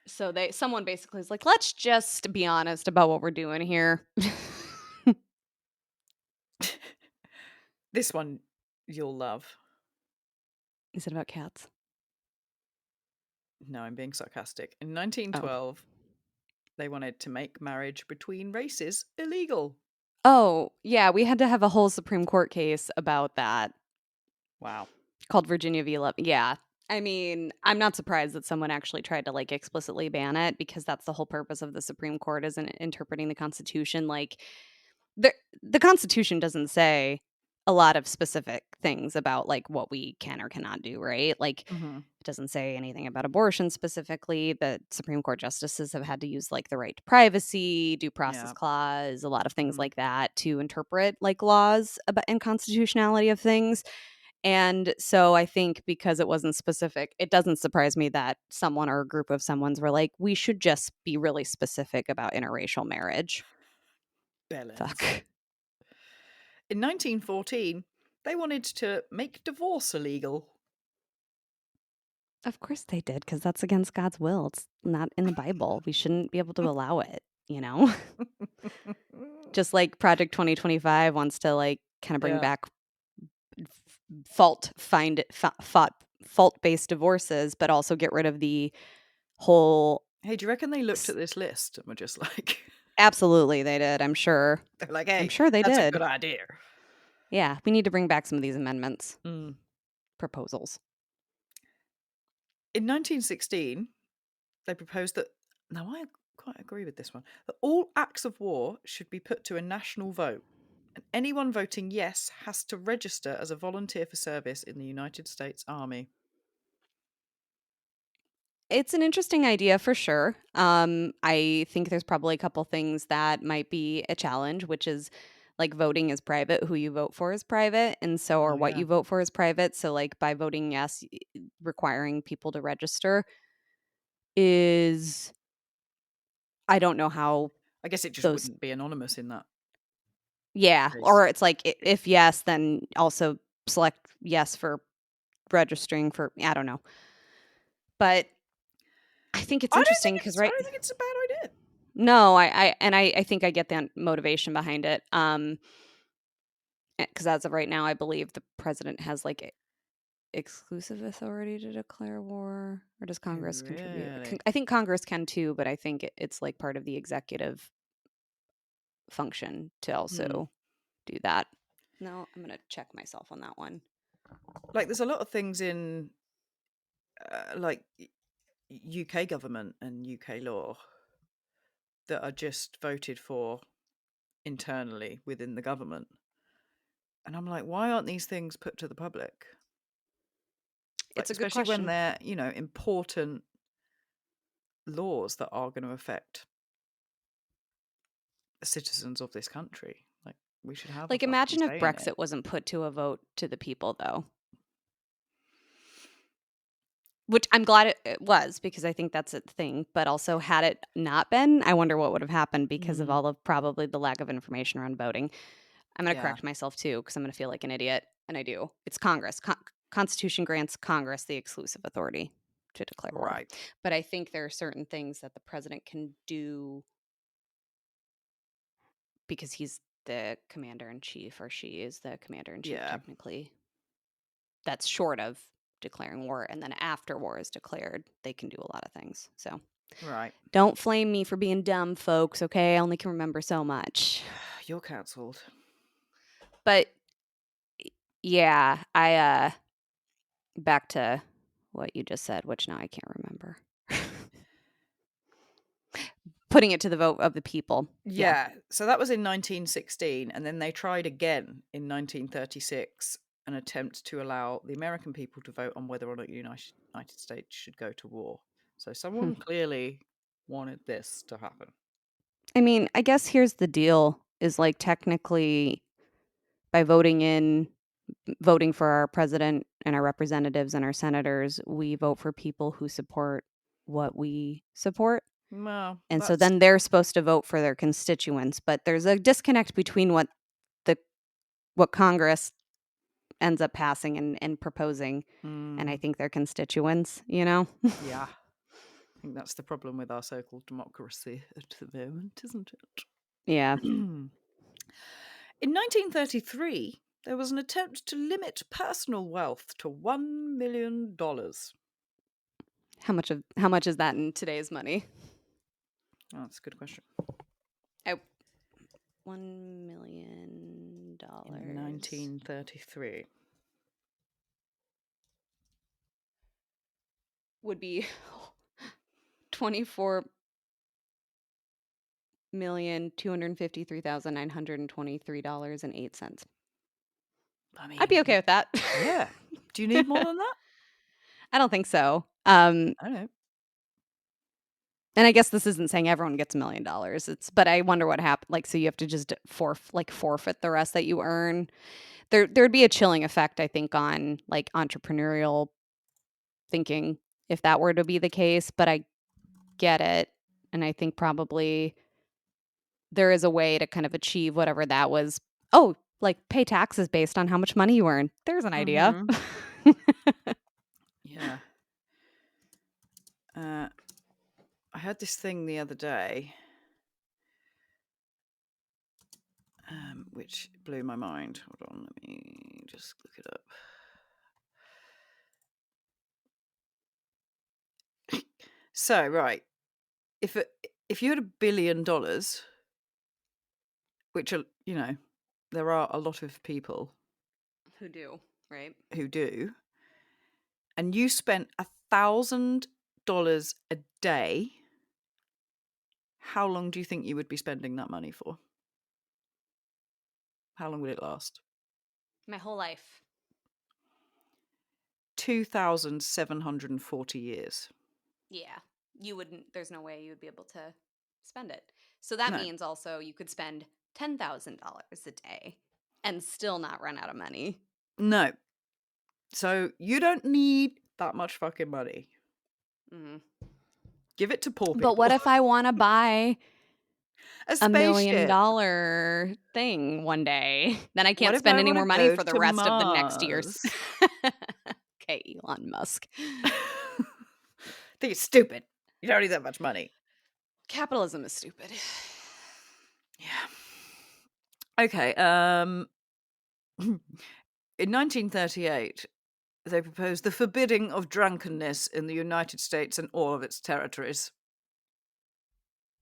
So someone basically is like, "Let's just be honest about what we're doing here." This one you'll love. Is it about cats? No, I'm being sarcastic. In Oh. 1912, they wanted to make marriage between races illegal. Oh, yeah, we had to have a whole Supreme Court case about that Wow. called Virginia v. Love. Yeah. I mean, I'm not surprised that someone actually tried to, like, explicitly ban it, because that's the whole purpose of the Supreme Court, isn't interpreting the Constitution. Like, the the Constitution doesn't say a lot of specific things about, like, what we can or cannot do, right? Like, Mhm. it doesn't say anything about abortion specifically, but Supreme Court justices have had to use, like, the right to privacy, due process Yeah. clause, a lot of things Mhm. like that to interpret, like, laws about and constitutionality of things. And so I think because it wasn't specific, it doesn't surprise me that someone or a group of someone's were like, "We should just be really specific about interracial marriage." Bellends. Fuck. In 1914, they wanted to make divorce illegal. Of course they did, because that's against God's will. It's not in the Bible. We shouldn't be able to allow it, you know? Just like Project 2025 wants to, like, kinda bring Yeah. back fault-based divorces, but also get rid of the whole Hey, do you reckon they looked s at this list and were just like absolutely, they did, I'm sure. they're like, I'm "Hey, sure they that's a good did. idea." Yeah, we need to bring back some of these amendments, Mm. proposals. In 1916, they proposed that now I quite agree with this one, that all acts of war should be put to a national vote, and anyone voting yes has to register as a volunteer for service in the United States Army. It's an interesting idea for sure. I think there's probably a couple things that might be a challenge, which is, like, voting is private, who you vote for is private, and so, or Oh, what yeah. you vote for is private. So, like, by voting yes, requiring people to register is, I don't know how I guess it just those, wouldn't be anonymous in that yeah, case. or it's like, if yes, then also select yes for registering for, I don't know. But I think it's interesting because, I right. don't think it's a bad idea. No, I think I get the motivation behind it. Because as of right now, I believe the president has, like, exclusive authority to declare war, or does Oh, Congress contribute? really? I think Congress can too, but I think it's, like, part of the executive function to Hmm. also do that. No, I'm gonna check myself on that one. Like, there's a lot of things in, like, UK government and UK law that are just voted for internally within the government. And I'm like, why aren't these things put to the public? Like, It's a good especially when question. they're, important laws that are going to affect the citizens of this country. Like, we should have a Like, fucking imagine if say in it. Brexit wasn't put to a vote to the people, though. Which I'm glad it was, because I think that's a thing, but also had it not been, I wonder what would have happened because of Mm, all of probably the lack of information around voting. I'm gonna yeah, correct myself too, because I'm gonna feel like an idiot, and I do. It's Congress. Constitution grants Congress the exclusive authority to declare war. right. But I think there are certain things that the president can do because he's the commander in chief, or she is the commander in chief Yeah, technically. That's short of declaring war, and then after war is declared, they can do a lot of things. So right. don't flame me for being dumb, folks, okay? I only can remember so much. You're cancelled. But yeah, back to what you just said, which now I can't remember. Putting it to the vote of the people. Yeah. Yeah, so that was in 1916, and then they tried again in 1936, an attempt to allow the American people to vote on whether or not the United States should go to war. So Hmm. someone clearly wanted this to happen. I mean, I guess here's the deal is like technically by voting for our president and our representatives and our senators, we vote for people who support what we support. Well, And so that's then they're supposed to vote for their constituents, but there's a disconnect between the what Congress ends up passing and proposing and I mm, think their constituents, you know? yeah. I think that's the problem with our so-called democracy at the moment, isn't it? Yeah. In 1933, there was an attempt to limit personal wealth to $1 million. How much is that in today's money? Oh, that's a good question. I In $1 million 1933. would be 24,253,923.08. I I'd mean, be okay with that. yeah. Do you need more than that? I don't think so. I don't know. And I guess this isn't saying everyone gets $1 million. But I wonder what happened. Like, so you have to just forfeit the rest that you earn. There'd be a chilling effect, I think, on like entrepreneurial thinking if that were to be the case. But I get it, and I think probably there is a way to kind of achieve whatever that was. Oh, like pay taxes based on how much money you earn. There's an idea. Mm-hmm. Yeah. I had this thing the other day, which blew my mind. Hold on, let me just look it up. So, right, if you had $1 billion, which are, there are a lot of people Who do, right? who do, and you spent $1,000 a day, how long do you think you would be spending that money for? How long would it last? My whole life. 2,740 years. Yeah. You wouldn't, there's no way you would be able to spend it. So that No, means also you could spend $10,000 a day and still not run out of money. no. So you don't need that much fucking money. Mm. Give it to poor But what people. if I want to buy A a million spaceship. dollar thing one day? Then I What can't if spend I any want to more money go for the to rest of the next years. Mars? Okay, Elon Musk. I think it's stupid. You don't need that much money. Capitalism is stupid. Yeah. Okay. In 1938, they proposed the forbidding of drunkenness in the United States and all of its territories.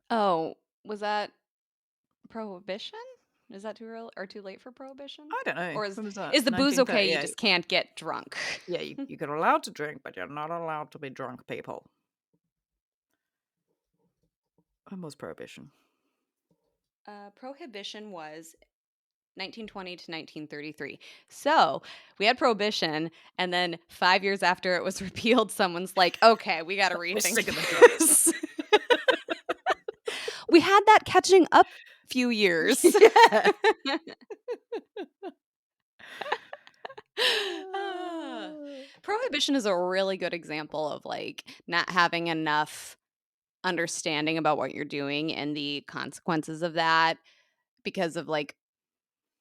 Oh, was that prohibition? Is that too early or too late for prohibition? I don't know. Or When was that? is the booze okay? You 1938. just can't get drunk. Yeah, you're allowed to drink, but you're not allowed to be drunk people. When was prohibition? Prohibition was 1920 to 1933. So we had prohibition, and then 5 years after it was repealed, someone's like, "Okay, we got to We're rethink sick of the drugs. this." We had that catching up few years. Yeah. Ah. Prohibition is a really good example of like not having enough understanding about what you're doing and the consequences of that because of like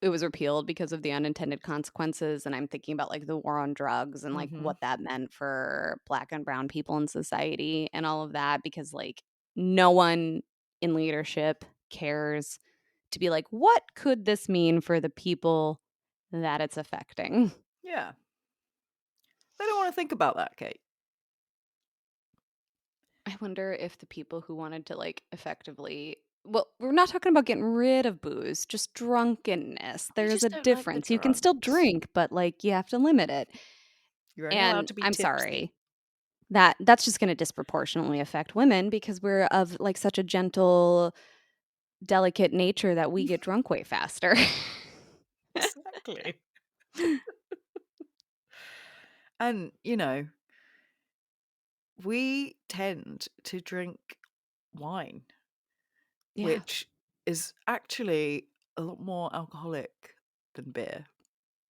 it was repealed because of the unintended consequences and I'm thinking about like the war on drugs and like Mm-hmm. what that meant for black and brown people in society and all of that because like no one in leadership cares to be like what could this mean for the people that it's affecting. Yeah. They don't want to think about that, Kate. I wonder if the people who wanted to like effectively well, we're not talking about getting rid of booze, just drunkenness. I There's just a don't like the difference. You can still drugs. drink, but like you have to limit it. You're only allowed And to be I'm tipsy. sorry. That's just going to disproportionately affect women because we're of like such a gentle, delicate nature that we get drunk way faster. Exactly. And, we tend to drink wine. Yeah. which is actually a lot more alcoholic than beer.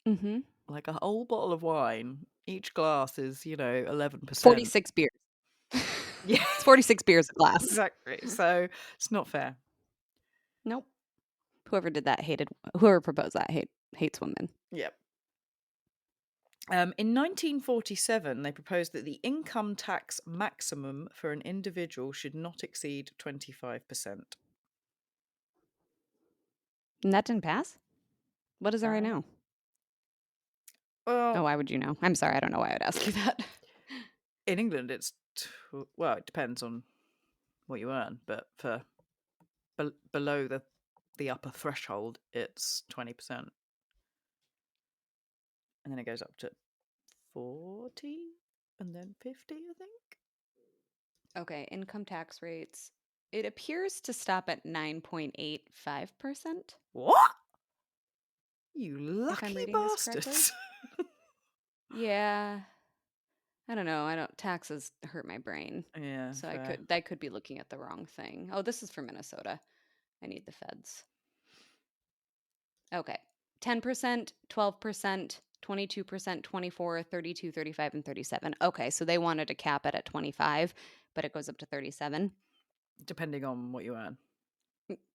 Mhm. Like a whole bottle of wine, each glass is, 11%. 46 beers. Yeah, It's 46 beers a glass. exactly. So it's not fair. Nope. Whoever proposed that hates women. Yep. In 1947, they proposed that the income tax maximum for an individual should not exceed 25%. And that didn't pass? What is it right Apparently. now? Oh, Well, why would you know? I'm sorry, I don't know why I'd ask you that. in England, well, it depends on what you earn, but for below the upper threshold, it's 20%, and then it goes up to 40, and then 50, I think. Okay, income tax rates. It appears to stop at 9.85%, What? You if I'm lucky reading this correctly. bastards! Yeah. I don't know. I don't taxes hurt my brain. Yeah, So fair. I could be looking at the wrong thing. Oh, this is for Minnesota. I need the feds. Okay. 10%, 12%, 22%, 24, 32, 35, and 37. Okay, so they wanted to cap it at 25, but it goes up to 37. Depending on what you earn.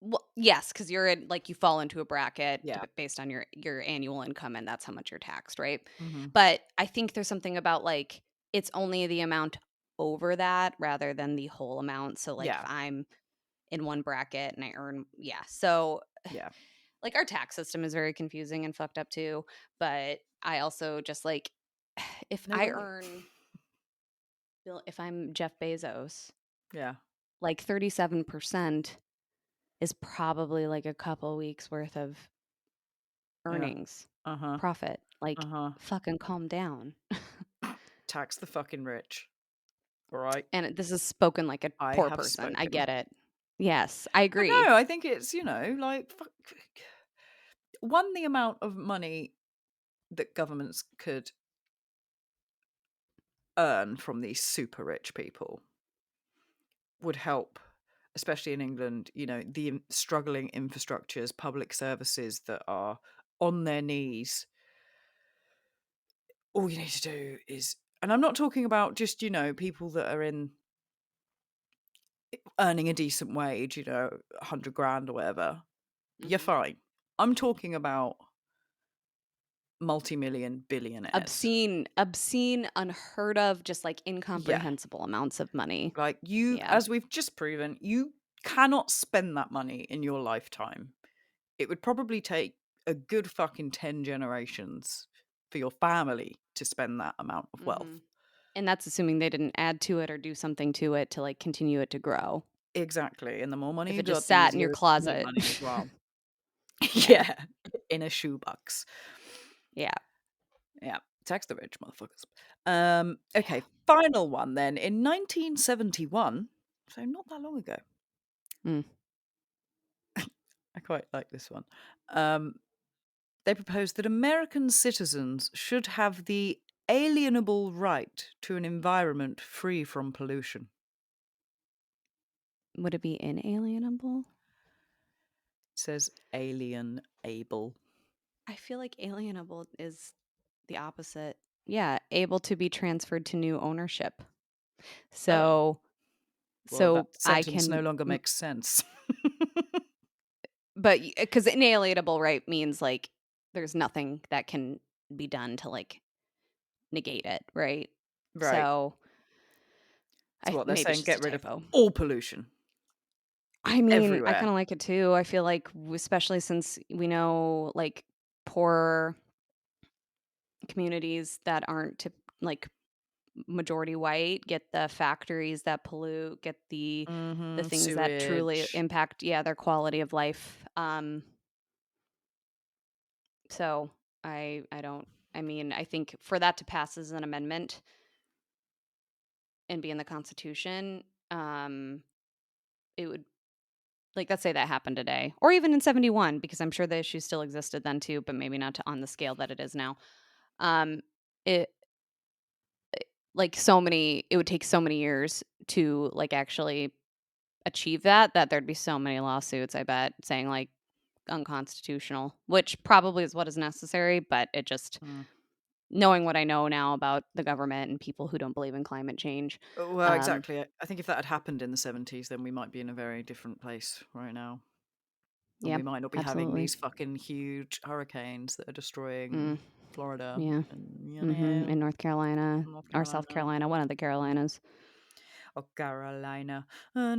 Well, yes, because you're in like you fall into a bracket Yeah. based on your annual income, and that's how much you're taxed, right? Hmm. But I think there's something about like it's only the amount over that rather than the whole amount. So like if Yeah. I'm in one bracket and I earn, yeah. So Yeah. like our tax system is very confusing and fucked up too. But I also just like if No I way. earn, if I'm Jeff Bezos, Yeah. like 37% is probably like a couple weeks worth of Yeah. earnings, Uh-huh. profit. Like, Uh-huh. fucking calm down. Tax the fucking rich. All right. And this is spoken like a I poor have person. I spoken. get it. Yes, I But agree. no, I think it's, like one, the amount of money that governments could earn from these super rich people would help, especially in England, the struggling infrastructures, public services that are on their knees. All you need to do is, and I'm not talking about just, people that are earning a decent wage, 100 grand or whatever. You're Mhm. fine. I'm talking about multi-million billionaires. Obscene, unheard of, just like Yeah. incomprehensible amounts of money. Like Yeah. as we've just proven, you cannot spend that money in your lifetime. It would probably take a good fucking 10 generations for your family to spend that amount of wealth. Mhm. And that's assuming they didn't add to it or do something to it to like continue it to grow. Exactly. And the more money If you it just got, the sat in your easier it's to make closet. money as well. Yeah. Yeah. In a shoebox. Yeah. Yeah. Tax the rich, motherfuckers. Yeah. Okay. Final one then. In 1971, so not that long ago, Mm. I quite like this one. They proposed that American citizens should have the alienable right to an environment free from pollution. Would it be inalienable? It says alienable. I feel like alienable is the opposite. Yeah, able to be transferred to new ownership. Oh, So well, that I sentence no can longer makes sense. but cuz inalienable right means like there's nothing that can be done to like negate it, right? Right. So So I what they're maybe it's saying, just get a rid of typo. all pollution I mean, I everywhere. kind of like it too. I feel like especially since we know like poor communities that aren't like majority white get the factories that pollute, get the Mm-hmm. things that truly Sewage. impact, yeah, their quality of life. So I don't. I mean, I think for that to pass as an amendment and be in the Constitution, it would like let's say that happened today, or even in '71, because I'm sure the issue still existed then too, but maybe not on the scale that it is now. Um, it like so many, it would take so many years to like actually achieve that, there'd be so many lawsuits, I bet, saying, like, unconstitutional, which probably is what is necessary, but it just Mm. knowing what I know now about the government and people who don't believe in climate change, Well, um, exactly. I think if that had happened in the 70s, then we might be in a very different place right now. And yeah, we might not be having absolutely. these fucking huge hurricanes that are destroying Mm, Florida yeah, and, in North Carolina North or South Carolina. Carolina, one of the Mm. Carolinas. Oh, Carolina. Na,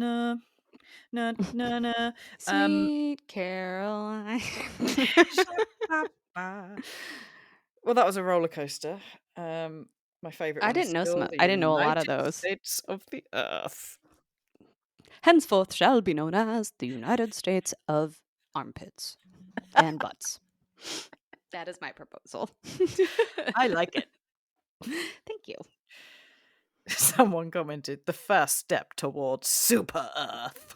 na, na, na. Um, Sweet Caroline. Sha-ba-ba. Well, that was a roller coaster. My favorite I one is didn't know still the I didn't know a lot of United those. States of the Earth. Henceforth shall be known as the United States of armpits and butts. That is my proposal. I like it. Thank you. Someone commented, the first step towards Super Earth.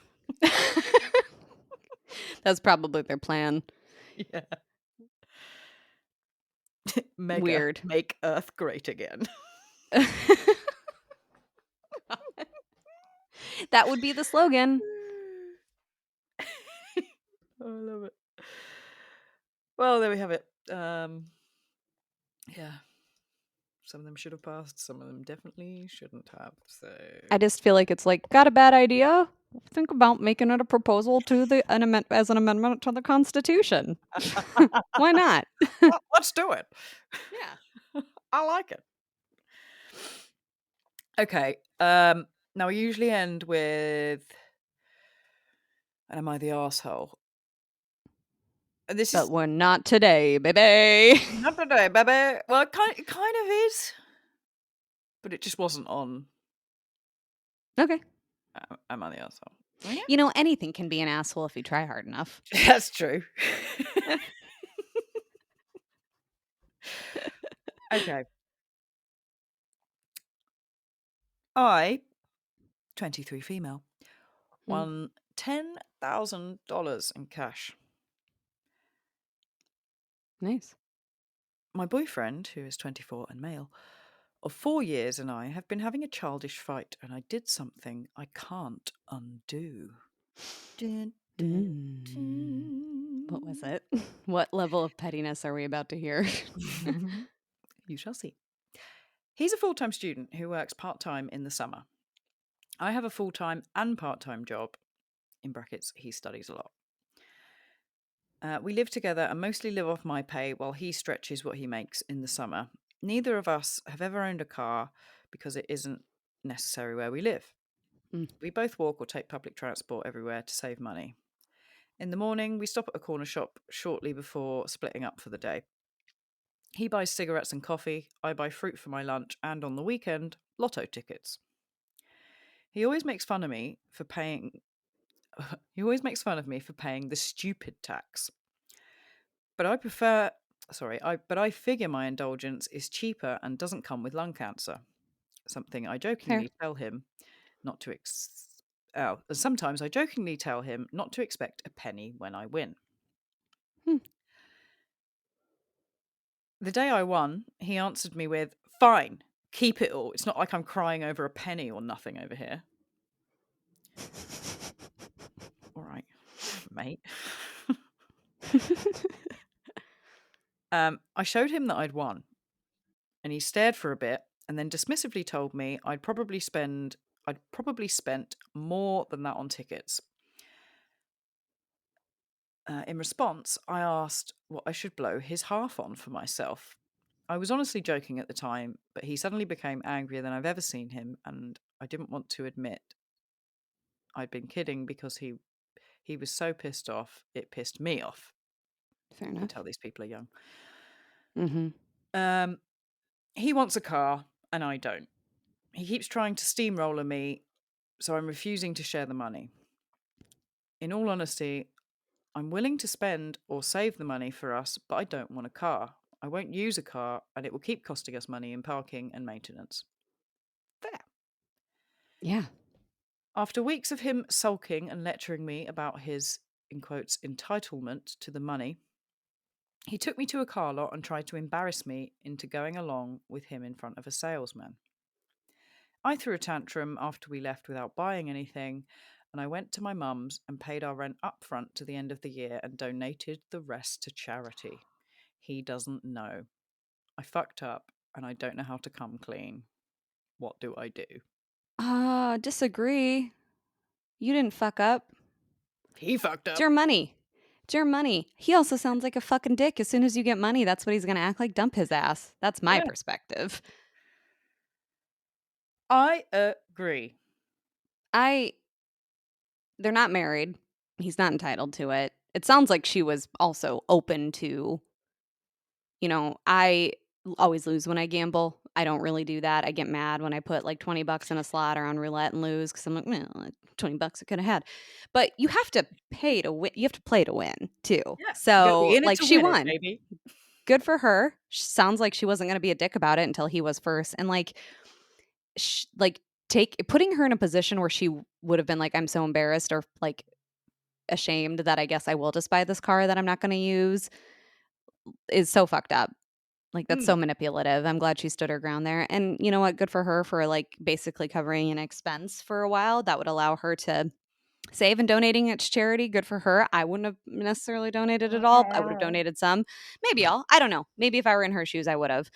That's probably their plan. Yeah. Mega, Weird. make Earth great again. That would be the slogan. Oh, I love it. Well, there we have it. Yeah. Some of them should have passed. Some of them definitely shouldn't have. So I just feel like it's like, got a bad idea? Think about making it a proposal to as an amendment to the Constitution. Why not? let's do it. Yeah. I like it. Okay. Now we usually end with, and am I the arsehole? And this But is we're not today, baby. not today, baby. Well, it kind of is, but it just wasn't on. Okay. Am I the arsehole? Okay. You know, anything can be an asshole if you try hard enough. That's true. Okay. I, 23 female, Mm, won $10,000 in cash. nice. My boyfriend, who is 24 and male, of 4 years, and I have been having a childish fight, and I did something I can't undo. Dun, dun, Mm. What was dun. it? What level of pettiness are we about to hear? You shall see. He's a full-time student who works part-time in the summer. I have a full-time and part-time job. In brackets, he studies a lot. We live together and mostly live off my pay while he stretches what he makes in the summer. Neither of us have ever owned a car because it isn't necessary where we live. Mm, We both walk or take public transport everywhere to save money. In the morning, we stop at a corner shop shortly before splitting up for the day. He buys cigarettes and coffee, I buy fruit for my lunch, and on the weekend, lotto tickets. He always makes fun of me for paying he always makes fun of me for paying the stupid tax. But I figure my indulgence is cheaper and doesn't come with lung cancer. Something I fair. jokingly tell him not to sometimes I jokingly tell him not to expect a penny when I win. Hmm. The day I won, he answered me with, "Fine, keep it all. It's not like I'm crying over a penny or nothing over here." All right, mate. I showed him that I'd won, and he stared for a bit and then dismissively told me I'd probably spent more than that on tickets. In response, I asked what I should blow his half on for myself. I was honestly joking at the time, but he suddenly became angrier than I've ever seen him, and I didn't want to admit I'd been kidding because he was so pissed off, it pissed me off. Fair You can enough. tell these people are young. Mhm. Um, he wants a car, and I don't. He keeps trying to steamroller me, so I'm refusing to share the money. In all honesty, I'm willing to spend or save the money for us, but I don't want a car. I won't use a car, and it will keep costing us money in parking and maintenance. Fair. Yeah. After weeks of him sulking and lecturing me about his, in quotes, entitlement to the money, he took me to a car lot and tried to embarrass me into going along with him in front of a salesman. I threw a tantrum after we left without buying anything, and and I went to my mum's and paid our rent up front to the end of the year and donated the rest to charity. He doesn't know. I fucked up and I don't know how to come clean. What do I do? Disagree. You didn't fuck up. He fucked It's up. your money. It's your money. He also sounds like a fucking dick. As soon as you get money, that's what he's gonna act like. Dump his ass. That's my Yeah, perspective. I agree. I They're not married. He's not entitled to it. It sounds like she was also open to, I always lose when I gamble. I don't really do that. I get mad when I put like 20 bucks in a slot or on roulette and lose because I'm like, well, 20 bucks I could have had. But you have to pay to win. You have to play to win too. Yeah, you got to be So, in it like, to she win it, won. baby. Good for her. Sounds like she wasn't going to be a dick about it until he was first. And like take putting her in a position where she would have been like, I'm so embarrassed or like ashamed that I guess I will just buy this car that I'm not going to use is so fucked up. Like, that's Mm. so manipulative. I'm glad she stood her ground there. And you know what? Good for her for like basically covering an expense for a while. That would allow her to save and donating it to charity. Good for her. I wouldn't have necessarily donated it all. I would have donated some, maybe all. I don't know. Maybe if I were in her shoes, I would have.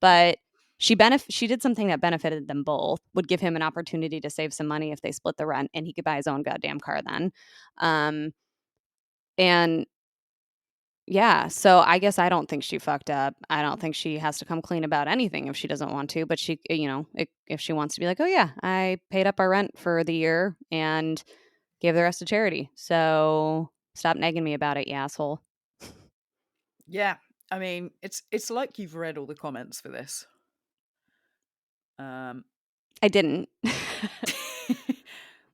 But she did something that benefited them both. Would give him an opportunity to save some money if they split the rent, and he could buy his own goddamn car then. Um, and yeah, so I guess I don't think she fucked up. I don't think she has to come clean about anything if she doesn't want to, but if she wants to be like, "Oh yeah, I paid up our rent for the year and gave the rest to charity. So stop nagging me about it, you asshole." Yeah, I mean, it's like you've read all the comments for this. Um, I didn't.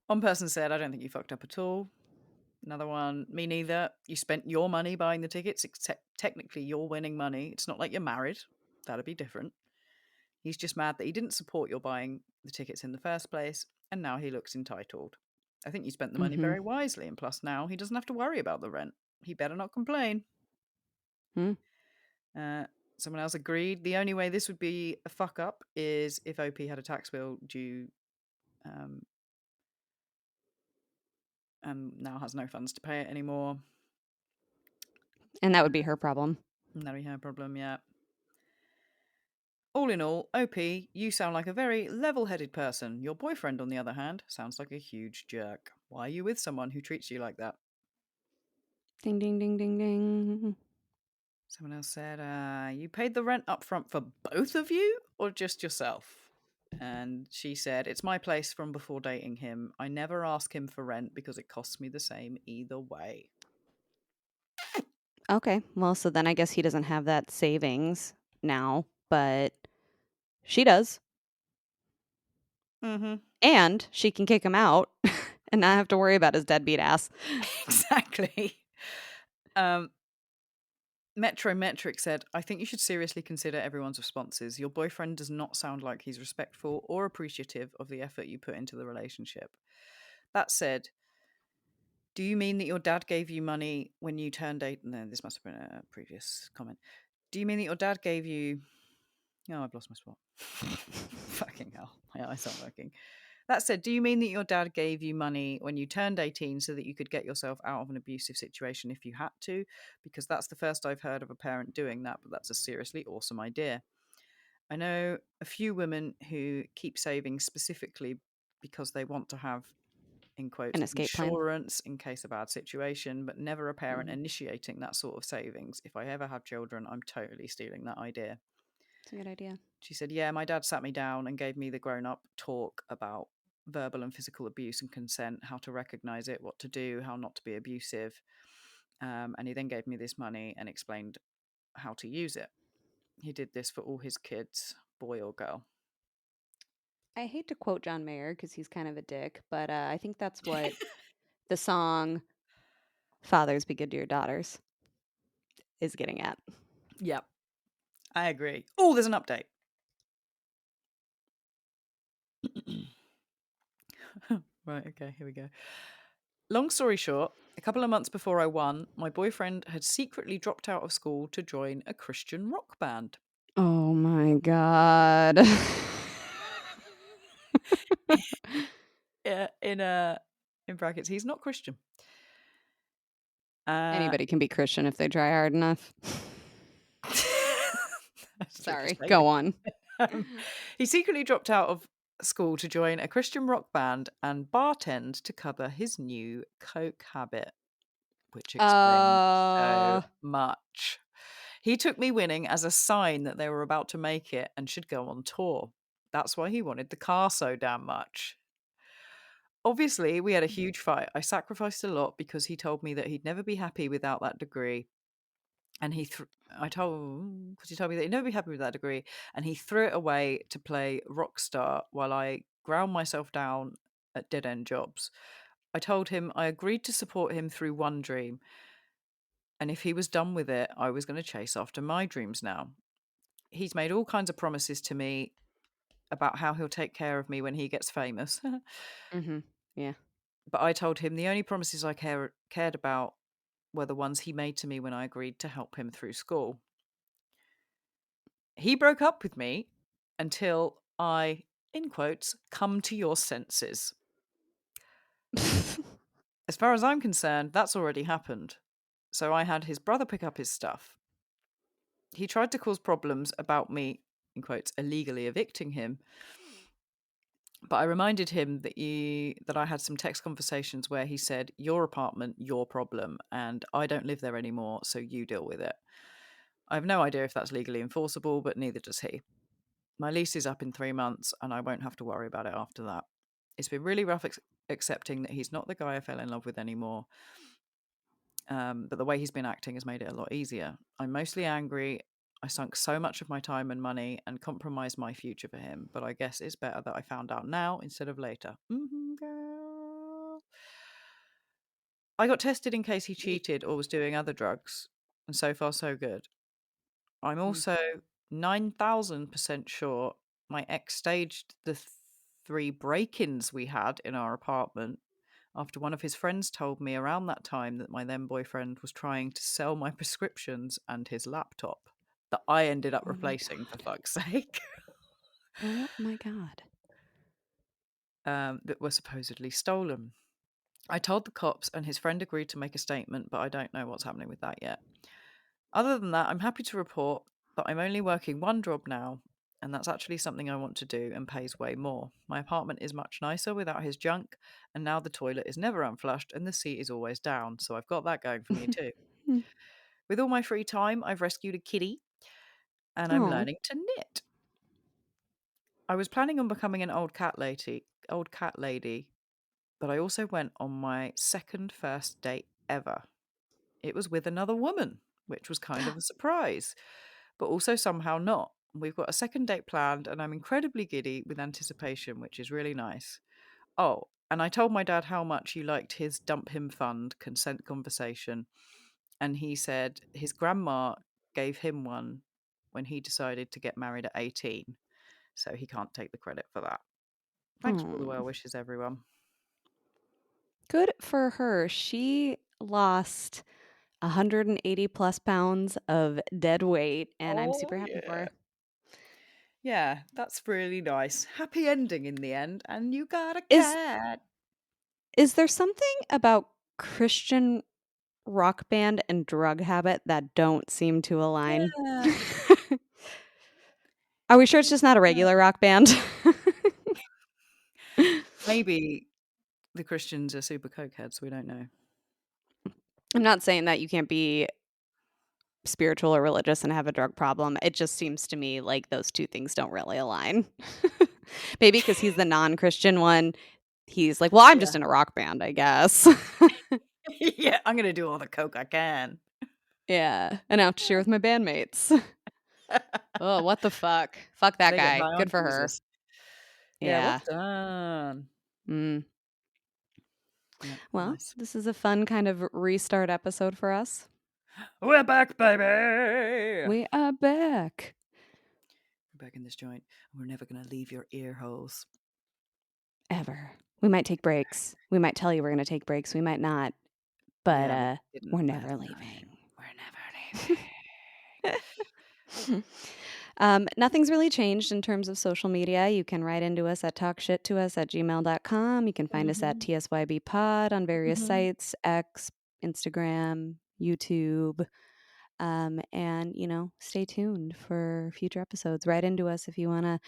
one person said, "I don't think you fucked up at all." Another one, "Me neither. You spent your money buying the tickets. Technically, you're winning money. It's not like you're married. That'd be different. He's just mad that he didn't support your buying the tickets in the first place, and now he looks entitled. I think you spent the money Mhm. very wisely, and plus now he doesn't have to worry about the rent. He better not complain." Mm. Uh, someone else agreed. The only way this would be a fuck up is if OP had a tax bill due um, and now has no funds to pay it anymore. And that would be her problem. And that'd be her problem, yeah. All in all, OP, you sound like a very level headed person. Your boyfriend, on the other hand, sounds like a huge jerk. Why are you with someone who treats you like that? Ding ding ding ding ding. Someone else said, you paid the rent up front for both of you or just yourself? And she said, it's my place from before dating him. I never ask him for rent because it costs me the same either way. Okay. Well, so then I guess he doesn't have that savings now, but she does. Mm-hmm. And she can kick him out and not have to worry about his deadbeat ass. Exactly. Um, Metric said, I think you should seriously consider everyone's responses. Your boyfriend does not sound like he's respectful or appreciative of the effort you put into the relationship. That said, do you mean that your dad gave you money when you turned eight? No, this must have been a previous comment. Do you mean that your dad gave you. Oh, I've lost my spot. Fucking hell. My eyes aren't working. That said, do you mean that your dad gave you money when you turned 18 so that you could get yourself out of an abusive situation if you had to? Because that's the first I've heard of a parent doing that, but that's a seriously awesome idea. I know a few women who keep saving specifically because they want to have, in quotes, An escape plan. insurance in case of bad situation, but never a parent Mm, initiating that sort of savings. If I ever have children, I'm totally stealing that idea. it's a good idea. She said, yeah, my dad sat me down and gave me the grown up talk about verbal and physical abuse and consent, how to recognize it, what to do, how not to be abusive. And he then gave me this money and explained how to use it. He did this for all his kids, boy or girl. I hate to quote John Mayer because he's kind of a dick, but I think that's what the song Fathers Be Good to Your Daughters is getting at. Yep, I agree. Oh, there's an update. Right, okay, here we go. Long story short, a couple of months before I won, my boyfriend had secretly dropped out of school to join a Christian rock band. Oh my God. Yeah, in a in brackets, he's not Christian. Uh, Anybody can be Christian if they try hard enough. that's what you're Sorry, saying. go on. Um, he secretly dropped out of school to join a Christian rock band and bartend to cover his new coke habit, which explains so Uh, much. He took me winning as a sign that they were about to make it and should go on tour. That's why he wanted the car so damn much. Obviously, we had a huge fight. I sacrificed a lot because he told me that he'd never be happy without that degree. And I told because he told me that he'd never be happy with that degree, and he threw it away to play rock star while I ground myself down at dead end jobs. I told him I agreed to support him through one dream, and if he was done with it, I was going to chase after my dreams now. He's made all kinds of promises to me about how he'll take care of me when he gets famous. mhm, yeah. But I told him the only promises I cared about were the ones he made to me when I agreed to help him through school. He broke up with me until I, in quotes, come to your senses. As far as I'm concerned, that's already happened. So I had his brother pick up his stuff. He tried to cause problems about me, in quotes, illegally evicting him. But I reminded him that I had some text conversations where he said, "Your apartment, your problem, and I don't live there anymore, so you deal with it." I have no idea if that's legally enforceable, but neither does he. My lease is up in 3 months, and I won't have to worry about it after that. It's been really rough accepting that he's not the guy I fell in love with anymore, but the way he's been acting has made it a lot easier. I'm mostly angry. I sunk so much of my time and money and compromised my future for him, but I guess it's better that I found out now instead of later. Girl. I got tested in case he Ye cheated or was doing other drugs, and so far so good. I'm mm. also 9,000% sure my ex staged the 3 break-ins we had in our apartment after one of his friends told me around that time that my then boyfriend was trying to sell my prescriptions and his laptop that I ended up Oh my replacing, for god. fuck's sake, Oh my god. that were supposedly stolen. I told the cops and his friend agreed to make a statement, but I don't know what's happening with that yet. Other than that, I'm happy to report that I'm only working one job now, and that's actually something I want to do and pays way more. My apartment is much nicer without his junk, and now the toilet is never unflushed and the seat is always down, so I've got that going for me too. With all my free time, I've rescued a kitty and I'm Aw. learning to knit. I was planning on becoming an old cat lady, but I also went on my second first date ever. It was with another woman, which was kind of a surprise, but also somehow not. We've got a second date planned, and I'm incredibly giddy with anticipation, which is really nice. Oh, and I told my dad how much he liked his dump him fund consent conversation, and he said his grandma gave him one when he decided to get married at 18, so he can't take the credit for that. Thanks for all the Aw. well wishes, everyone. Good for her. She lost 180 plus pounds of dead weight, and I'm super Oh, happy for yeah. her. Yeah, that's really nice. Happy ending in the end, and you got a Is cat. is there something about Christian rock band and drug habit that don't seem to align? Yeah. Are we sure it's just not a regular rock band? Maybe the Christians are super cokeheads, we don't know. I'm not saying that you can't be spiritual or religious and have a drug problem. It just seems to me like those 2 things don't really align. Maybe because he's the non-Christian one, he's like, "Well, I'm Yeah. just in a rock band, I guess." Yeah, I'm gonna do all the coke I can. Yeah, and out to share with my bandmates. Oh, what the fuck? Fuck that They get guy. high on Good for her. Jesus. Yeah, well Yeah. done. Mm. Yeah, Well, nice. this is a fun kind of restart episode for us. We're back, baby! We are back. We're back in this joint. We're never gonna leave your ear holes. Ever. We might take breaks. We might tell you we're gonna take breaks, we might not, but, Yeah, we didn't we're never last leaving. time. We're never leaving. Nothing's really changed in terms of social media. You can write into us at talkshittous@gmail.com. You can find us at Mhm. TSYB Pod on various Mhm. sites, X, Instagram, YouTube. And, stay tuned for future episodes. Write into us if you want to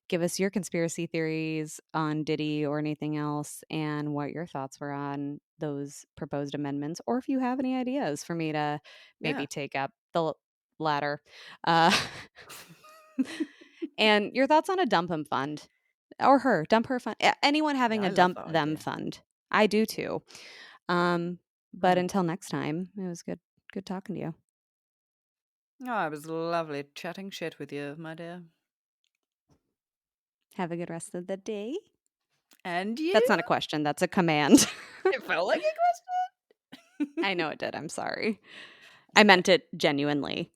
give us your conspiracy theories on Diddy or anything else and what your thoughts were on those proposed amendments, or if you have any ideas for me to maybe Yeah. take up the latter. Uh, and your thoughts on a dump 'em fund or dump her fund. Anyone Yeah, having a I love dump that them idea. fund. I do too. But Mm. until next time, it was good talking to you. Oh, it was lovely chatting shit with you, my dear. Have a good rest of the day. And That's you? not a question, that's a command. It felt like a I question. know it did, I'm sorry. It's I okay. meant it genuinely.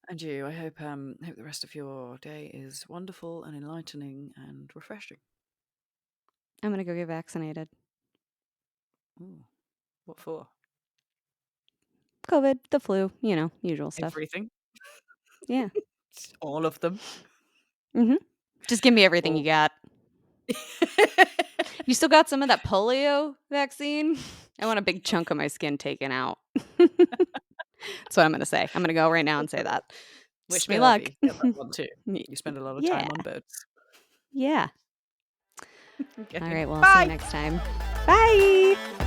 And you, I hope the rest of your day is wonderful and enlightening and refreshing. I'm gonna go get vaccinated. Ooh, what for? COVID, the flu, usual stuff. Everything? Yeah. All of them? Mhm. Just give me everything you Or got. You still got some of that polio vaccine? I want a big chunk of my skin taken out. That's what I'm gonna say. I'm gonna go right now and say that. Wish me luck. scurvy, get that one too. Y You spend a lot of yeah, time on boats. yeah. Okay, Alright, well, I'll see you bye! next time. Bye!